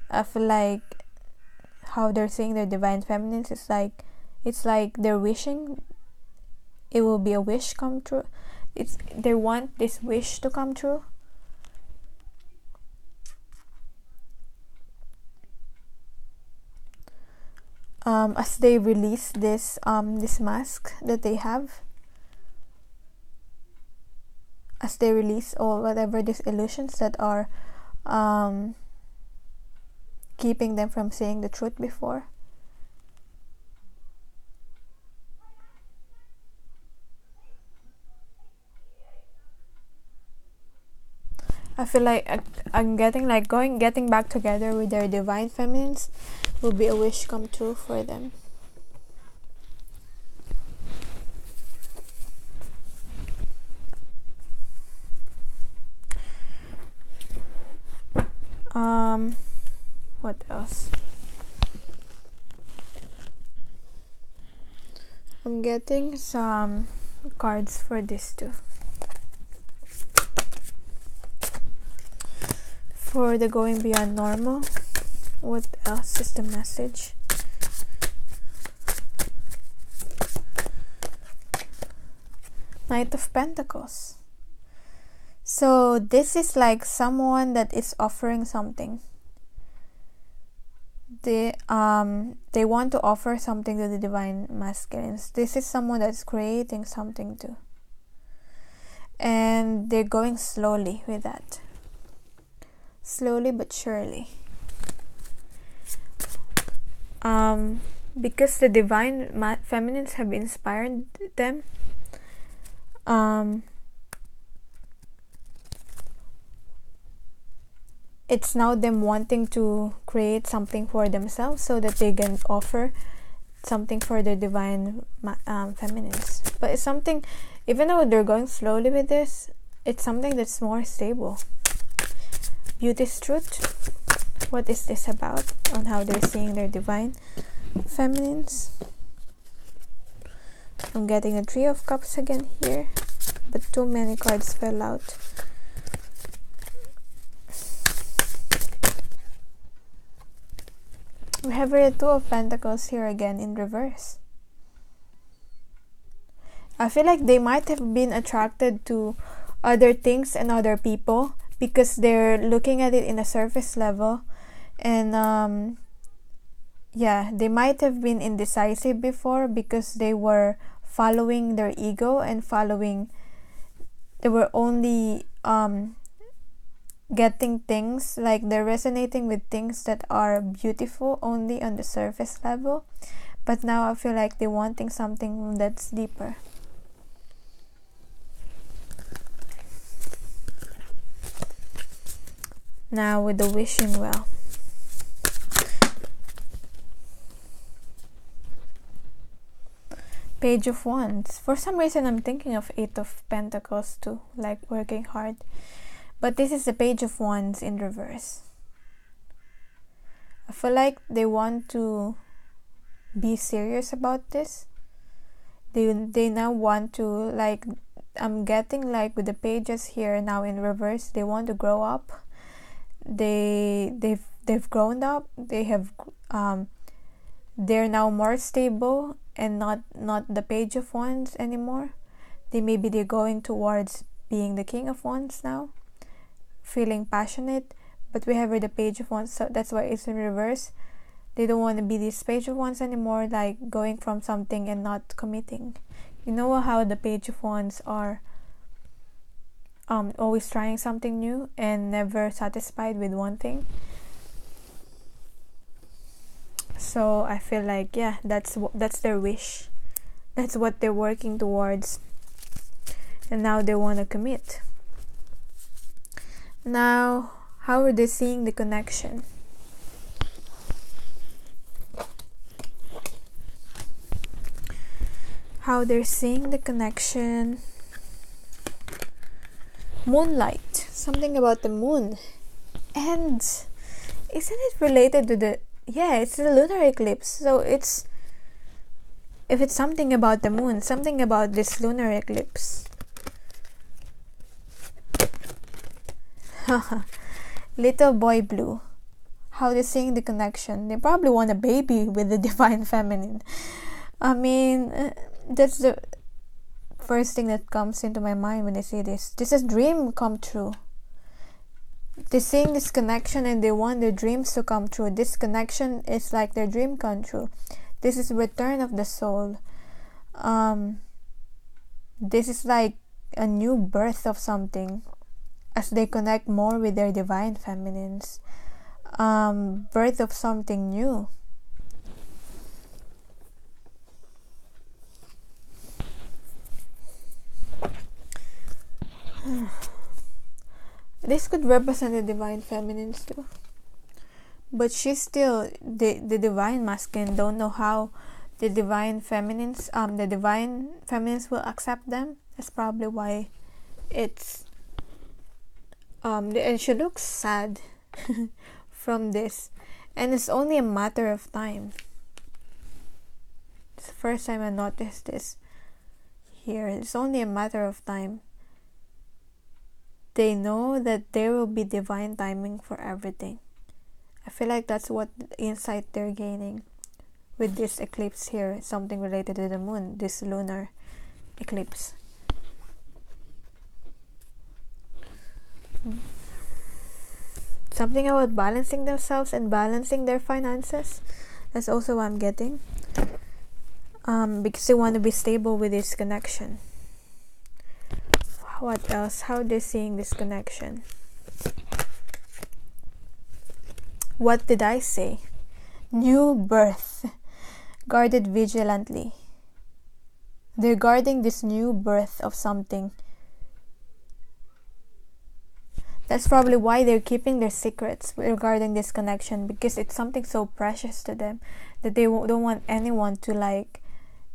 I feel like how they're seeing their divine feminines is like, it's like they're wishing it will be a wish come true. They want this wish to come true. As they release this mask that they have, as they release all whatever these illusions that are keeping them from seeing the truth before. I feel like I'm getting back together with their divine feminines will be a wish come true for them. What else? I'm getting some cards for this too. For the going beyond normal, what else is the message? Knight of Pentacles. So this is like someone that is offering something. They want to offer something to the divine masculines. This is someone that's creating something too, and they're going slowly with that. Slowly but surely. Because the divine feminines have inspired them. It's now them wanting to create something for themselves so that they can offer something for the divine feminines. But it's something, even though they're going slowly with this, it's something that's more stable. Beauty's truth. What is this about? On how they're seeing their divine feminines. I'm getting a Three of Cups again here, but too many cards fell out. We have a Two of Pentacles here again in reverse. I feel like they might have been attracted to other things and other people because they're looking at it in a surface level, and yeah, they might have been indecisive before because they were following their ego and they were only getting things, like they're resonating with things that are beautiful only on the surface level. But now I feel like they're wanting something that's deeper. Now with the wishing well. Page of Wands. For some reason I'm thinking of Eight of Pentacles too, like working hard. But this is the Page of Wands in reverse. I feel like they want to be serious about this. They now want to, like, I'm getting like with the pages here now in reverse, they want to grow up. They've grown up. They're now more stable and not the Page of Wands anymore. They're going towards being the King of Wands now, feeling passionate. But we have here the Page of Wands, so that's why it's in reverse. They don't want to be this Page of Wands anymore, like going from something and not committing. You know how the Page of Wands are always trying something new and never satisfied with one thing. So I feel like, yeah, that's their wish. That's what they're working towards. And now they want to commit. Now, how are they seeing the connection? How they're seeing the connection. Moonlight. Something about the moon. And isn't it related to the... Yeah, it's the lunar eclipse. So if it's something about the moon, something about this lunar eclipse. Little boy blue. How they're seeing the connection. They probably want a baby with the divine feminine. I mean, that's the first thing that comes into my mind when I see this. This is dream come true. They're seeing this connection and they want their dreams to come true. This connection is like their dream come true. This is return of the soul. This is like a new birth of something as they connect more with their divine feminines. Birth of something new. This could represent the divine feminines too. But she's still the divine masculine. Don't know how the divine feminines will accept them. That's probably why it's and she looks sad from this. And it's only a matter of time. It's the first time I noticed this here. It's only a matter of time. They know that there will be divine timing for everything. I feel like that's what insight they're gaining with this eclipse here. Something related to the moon, this lunar eclipse. Something about balancing themselves and balancing their finances. That's also what I'm getting. Because they want to be stable with this connection. What else? How are they seeing this connection? What did I say? New birth. Guarded vigilantly. They're guarding this new birth of something. That's probably why they're keeping their secrets regarding this connection, because it's something so precious to them that they don't want anyone to like.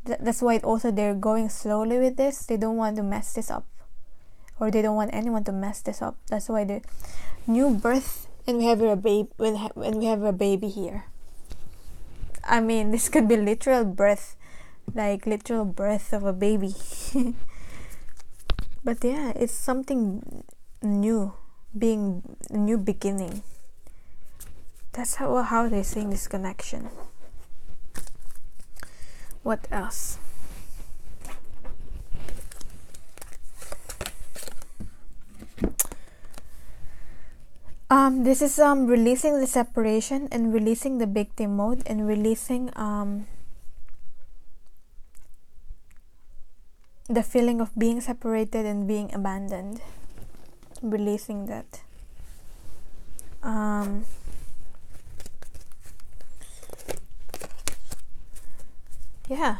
That's why also they're going slowly with this. They don't want to mess this up. Or they don't want anyone to mess this up. That's why the new birth, and we have a baby. When we have a baby here. I mean, this could be literal birth, like literal birth of a baby. But yeah, it's something new, being a new beginning. That's how they're seeing this connection. What else? This is releasing the separation and releasing the victim mode and releasing the feeling of being separated and being abandoned. Releasing that. Yeah,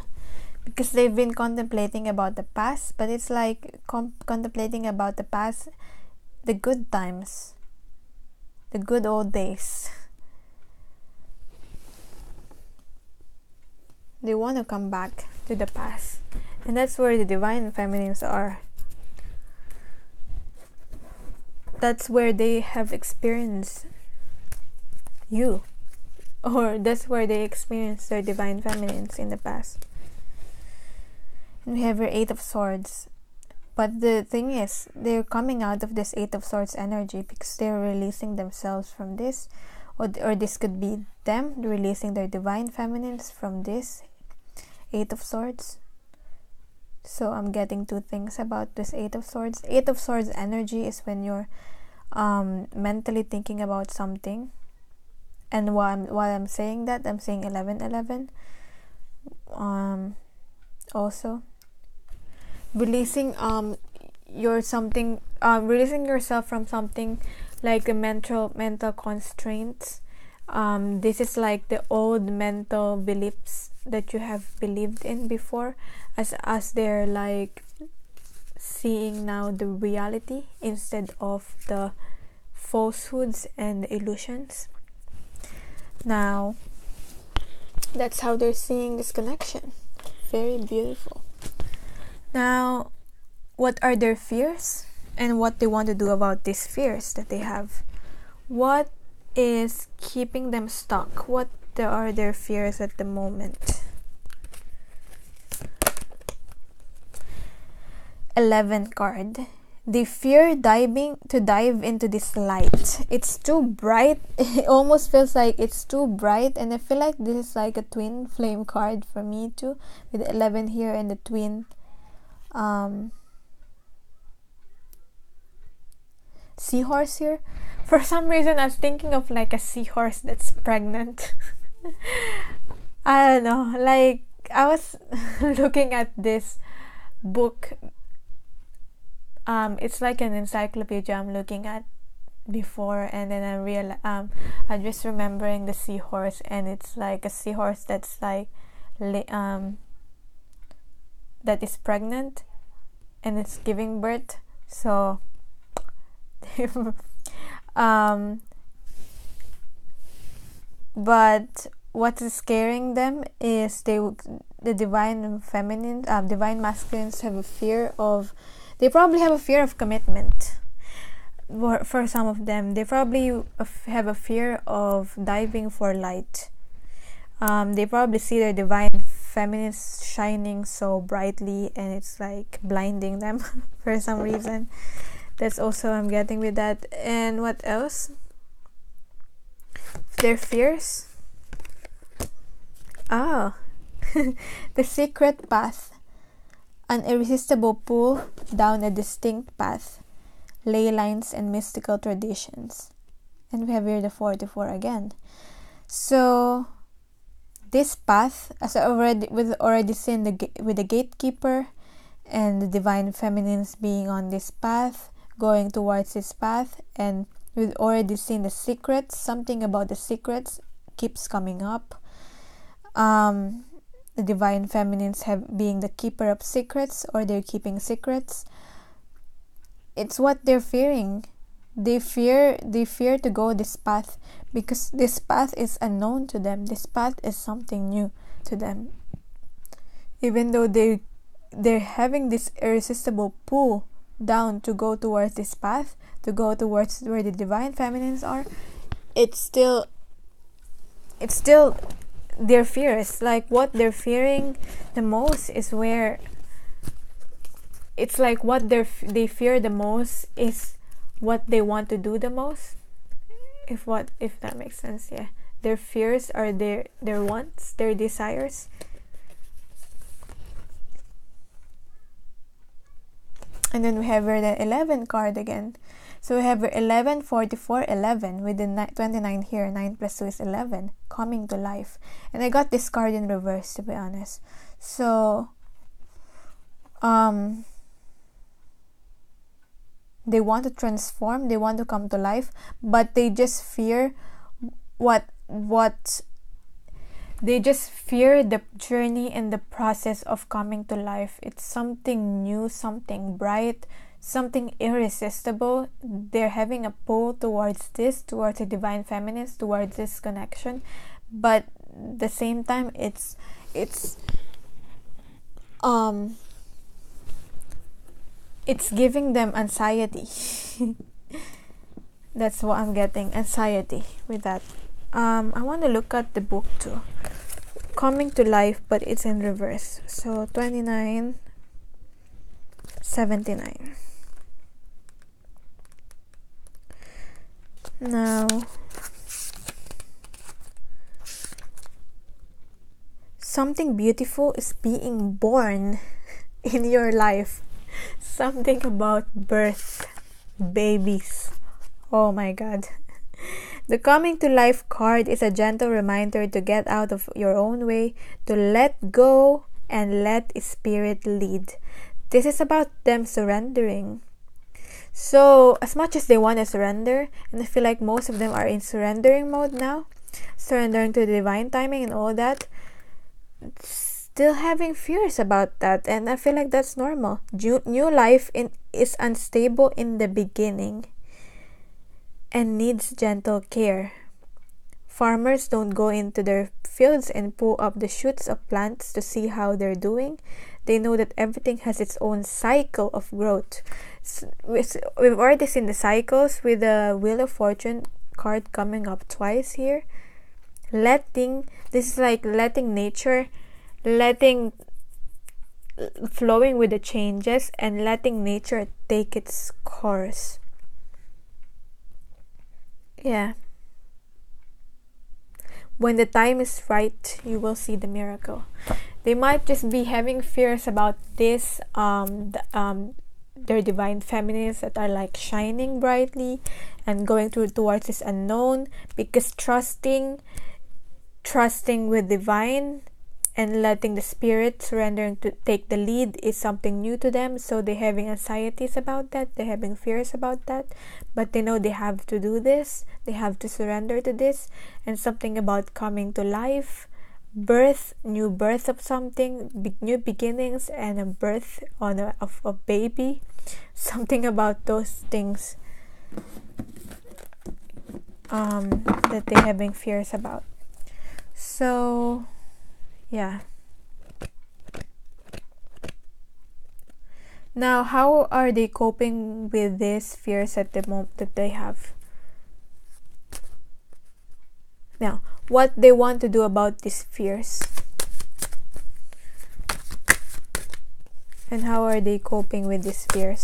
because they've been contemplating about the past, but it's like contemplating about the past, the good times, the good old days. They want to come back to the past, and that's where the divine feminines are. That's where they have experienced you, or that's where they experienced their divine feminines in the past. And we have your Eight of Swords, but the thing is, they're coming out of this Eight of Swords energy because they're releasing themselves from this, or this could be them releasing their divine feminines from this Eight of Swords. So I'm getting two things about this Eight of Swords. Eight of Swords energy is when you're mentally thinking about something, and while I'm saying that, I'm saying 1111. Also releasing releasing yourself from something like the mental constraints. This is like the old mental beliefs that you have believed in before, as they're like seeing now the reality instead of the falsehoods and illusions. Now that's how they're seeing this connection. Very beautiful. Now, what are their fears and what they want to do about these fears that they have? What is keeping them stuck? What are their fears at the moment? 11 card. They fear to dive into this light. It's too bright. It almost feels like it's too bright, and I feel like this is like a twin flame card for me too, with the 11 here and the twin seahorse here. For some reason I was thinking of like a seahorse that's pregnant. I don't know, like I was looking at this book. It's like an encyclopedia I'm looking at before, and then I realized I'm just remembering the seahorse, and it's like a seahorse that's like that is pregnant and it's giving birth. So but what is scaring them is the divine feminine, divine masculines have a fear of. They probably have a fear of commitment. For some of them, they probably have a fear of diving for light. They probably see their divine feminine shining so brightly, and it's like blinding them for some reason. That's also I'm getting with that. And what else? Their fears. The secret path. An irresistible pull down a distinct path, ley lines and mystical traditions. And we have here the 44 again. So this path, as we've already seen with the gatekeeper and the divine feminines being on this path, going towards this path, and we've already seen the secrets. Something about the secrets keeps coming up. The divine feminines being the keeper of secrets, or they're keeping secrets. It's what they're fearing. They fear to go this path because this path is unknown to them. This path is something new to them. Even though they're having this irresistible pull down to go towards this path, to go towards where the divine feminines are, it's still their fears. Like what they're fearing the most is where it's like what they fear the most is what they want to do the most, if that makes sense. Yeah, their fears are their wants, their desires. And then we have here the 11 card again. So we have here 11, 44, 11 with the 29 here. 9 plus 2 is 11. Coming to life. And I got this card in reverse, to be honest. So, they want to transform, they want to come to life, but they just fear they just fear the journey and the process of coming to life. It's something new, something bright, something irresistible. They're having a pull towards this, towards the divine feminine, towards this connection, but at the same time it's giving them anxiety. That's what I'm getting, anxiety with that. I want to look at the book too. Coming to life, but it's in reverse. So 29, 79. Now, something beautiful is being born in your life. Something about birth, babies. Oh my God. The coming to life card is a gentle reminder to get out of your own way, to let go and let spirit lead. This is about them surrendering. So, as much as they want to surrender, and I feel like most of them are in surrendering mode now, surrendering to the divine timing and all that, still having fears about that, and I feel like that's normal. New life is unstable in the beginning and needs gentle care. Farmers don't go into their fields and pull up the shoots of plants to see how they're doing. They know that everything has its own cycle of growth. We've already seen the cycles with the Wheel of Fortune card coming up twice here. This is like letting nature, flowing with the changes and letting nature take its course. Yeah. When the time is right, you will see the miracle. They might just be having fears about this, their divine feminines that are like shining brightly and going towards this unknown, because trusting with divine and letting the spirit surrendering to take the lead is something new to them. So they're having anxieties about that, they're having fears about that, but they know they have to do this, they have to surrender to this. And something about coming to life, new birth of something, new beginnings, and a birth of a baby. Something about those things that they're having fears about. So yeah. Now, how are they coping with these fears at the moment that they have? Now, what they want to do about these fears? And how are they coping with these fears?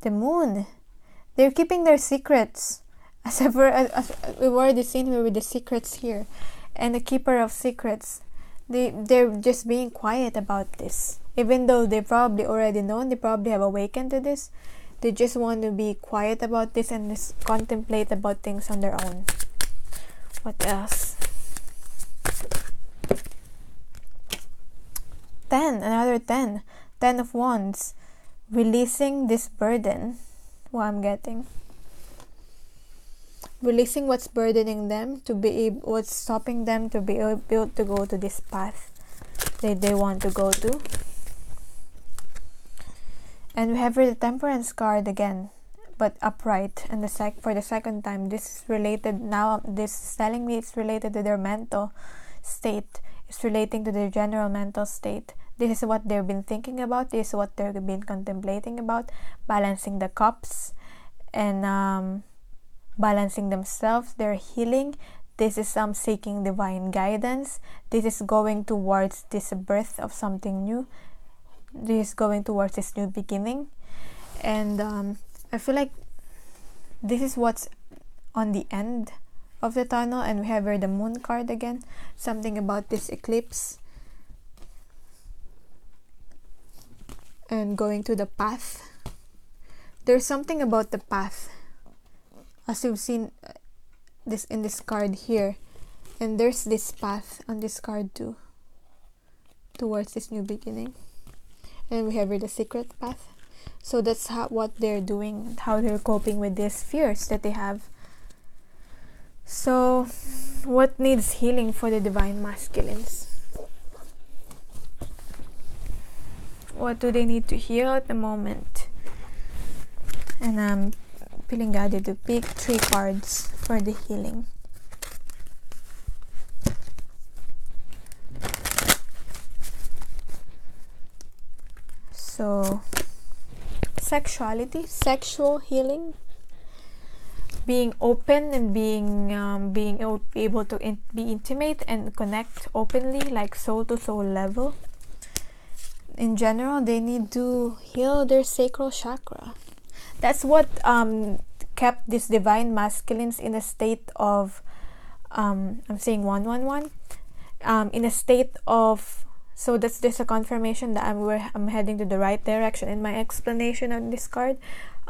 The Moon. They're keeping their secrets. As we've already seen here with the secrets here. And the Keeper of Secrets. They're just being quiet about this. Even though they probably already know, they probably have awakened to this. They just want to be quiet about this and just contemplate about things on their own. What else? 10. Another 10. 10 of Wands. Releasing this burden. What I'm getting. Releasing what's burdening them, what's stopping them to be able to go to this path that they want to go to. And we have the Temperance card again, but upright. And for the second time, this is related now. This is telling me it's related to their mental state. It's relating to their general mental state. This is what they've been thinking about. This is what they've been contemplating about. Balancing the cups and balancing themselves, their healing. This is seeking divine guidance. This is going towards this birth of something new. This is going towards this new beginning. And I feel like this is what's on the end of the tunnel. And we have here the Moon card again. Something about this eclipse. and going to the path. There's something about the path, as you've seen this in this card here, and there's this path on this card too, towards this new beginning. And we have here the secret path. So that's what they're doing, how they're coping with these fears that they have. So what needs healing for the divine masculines? What do they need to heal at the moment? And I'm feeling guided to pick 3 cards for the healing. So, sexuality, sexual healing, being open and being able to be intimate and connect openly, like soul to soul level. In general, they need to heal their sacral chakra. That's what kept these divine masculines in a state of I'm saying 111, in a state of, so that's just a confirmation that I'm heading to the right direction in my explanation on this card.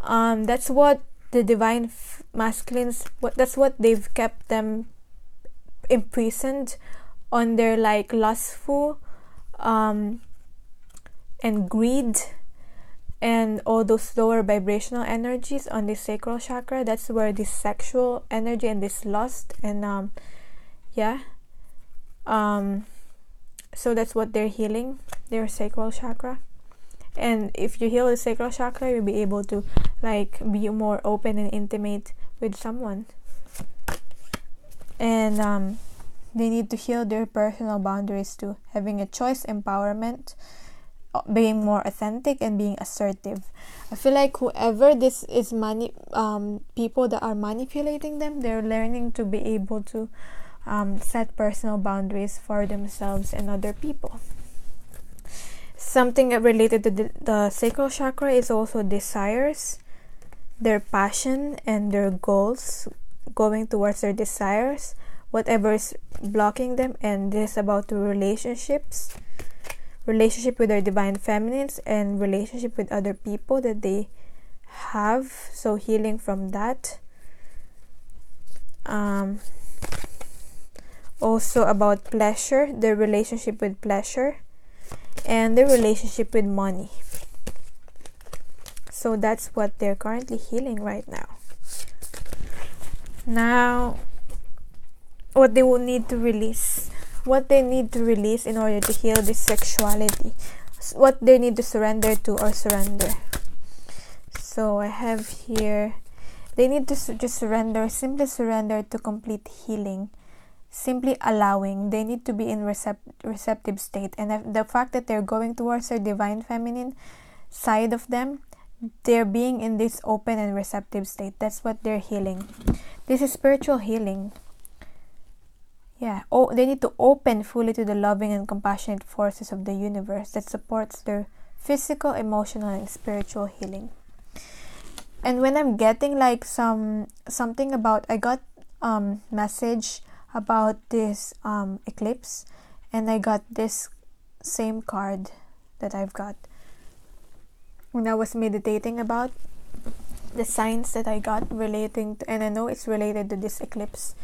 That's what the divine masculines, that's what they've kept them imprisoned on their like lustful and greed and all those lower vibrational energies on the sacral chakra. That's where this sexual energy and this lust and so that's what they're healing, their sacral chakra. And if you heal the sacral chakra, you'll be able to like be more open and intimate with someone. And they need to heal their personal boundaries too, having a choice empowerment, being more authentic and being assertive. I feel like whoever this is people that are manipulating them, they're learning to be able to set personal boundaries for themselves and other people. Something related to the sacral chakra is also desires, their passion and their goals, going towards their desires, whatever is blocking them. And this is about the relationship with their divine feminines and relationship with other people that they have, so healing from that. Also about pleasure, their relationship with pleasure and their relationship with money. So that's what they're currently healing right now. Now, what they will need to release, what they need to release in order to heal this sexuality, what they need to surrender to or surrender. So I have here, they need to just surrender, simply surrender to complete healing, simply allowing. They need to be in receptive state, and the fact that they're going towards their divine feminine side of them, they're being in this open and receptive state. That's what they're healing. This is spiritual healing. They need to open fully to the loving and compassionate forces of the universe that supports their physical, emotional, and spiritual healing. And when I'm getting like something about, I got message about this eclipse, and I got this same card that I've got when I was meditating about the signs that I got relating to, and I know it's related to this eclipse,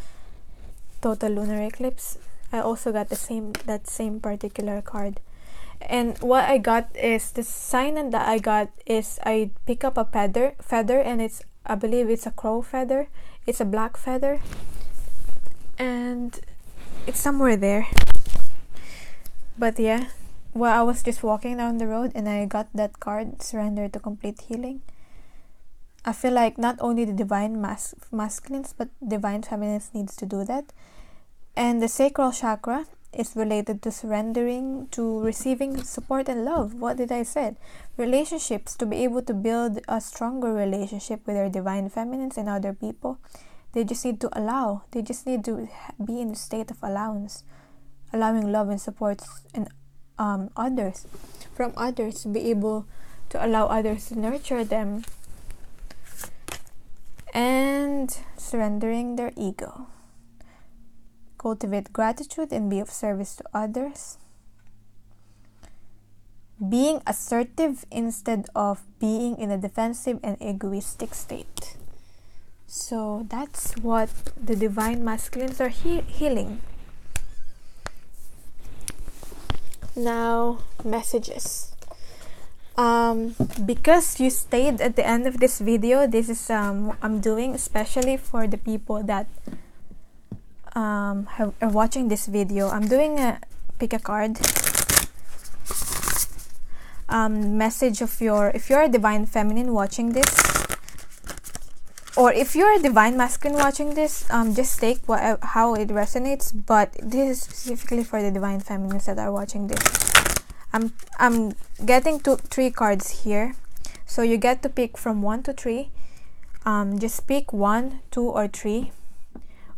total lunar eclipse. I also got that same particular card. And what I got is, the sign that I got is, I pick up a feather, and I believe it's a crow feather. It's a black feather, and it's somewhere there. But yeah, I was just walking down the road and I got that card, surrender to complete healing. I feel like not only the divine masculines but divine feminines needs to do that. And the sacral chakra is related to surrendering, to receiving support and love. What did I say? Relationships, to be able to build a stronger relationship with their divine feminines and other people. They just need to allow. They just need to be in a state of allowance, allowing love and support and from others, to be able to allow others to nurture them, and surrendering their ego. Cultivate gratitude and be of service to others. being assertive instead of being in a defensive and egoistic state. So that's what the divine masculines are healing. Now, messages. Because you stayed at the end of this video, this is I'm doing especially for the people that are watching this video. I'm doing a pick a card. Message of if you're a divine feminine watching this, or if you're a divine masculine watching this, just take how it resonates, but this is specifically for the divine feminines that are watching this. I'm getting 3 cards here, so you get to pick from 1 to 3. Just pick 1, 2, or 3,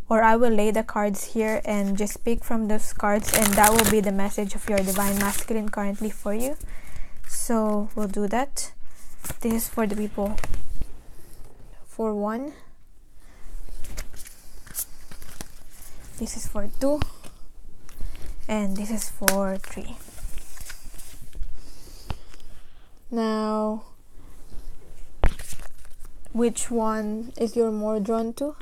or I will lay the cards here and just pick from those cards, and that will be the message of your divine masculine currently for you. So we'll do that. This is for the people for 1. This is for 2, and this is for 3. Now, which one is you're more drawn to?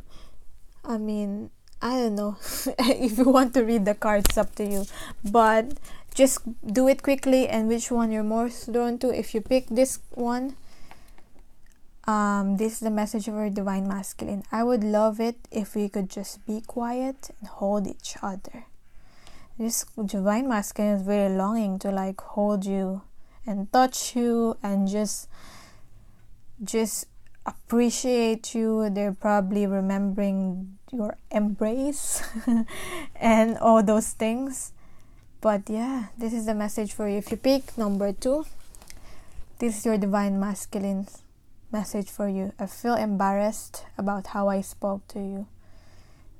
I mean, I don't know. If you want to read the cards, up to you. But just do it quickly, and which one you're more drawn to. If you pick this one, this is the message of our divine masculine. I would love it if we could just be quiet and hold each other. This divine masculine is very longing to like hold you and touch you and just appreciate you. They're probably remembering your embrace and all those things. But yeah, this is the message for you. If you pick number 2, this is your divine masculine message for you. I feel embarrassed about how I spoke to you.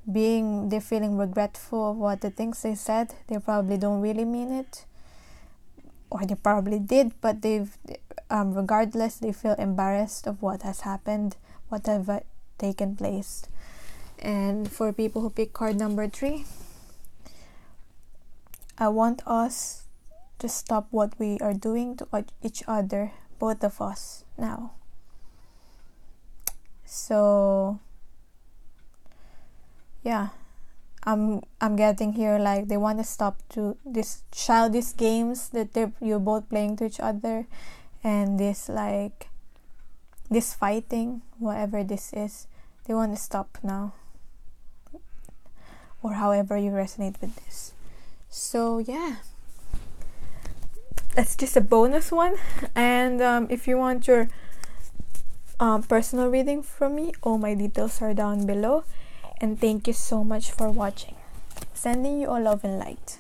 They're feeling regretful of what the things they said. They probably don't really mean it, or they probably did, but regardless, they feel embarrassed of what has happened, what have taken place. And for people who pick card number 3, I want us to stop what we are doing to each other, both of us, now. So yeah, I'm getting here like they want to stop to this childish games that you're both playing to each other, and this fighting, whatever this is, they want to stop now, or however you resonate with this. So yeah, that's just a bonus one. And if you want your personal reading from me, all my details are down below. And thank you so much for watching. Sending you all love and light.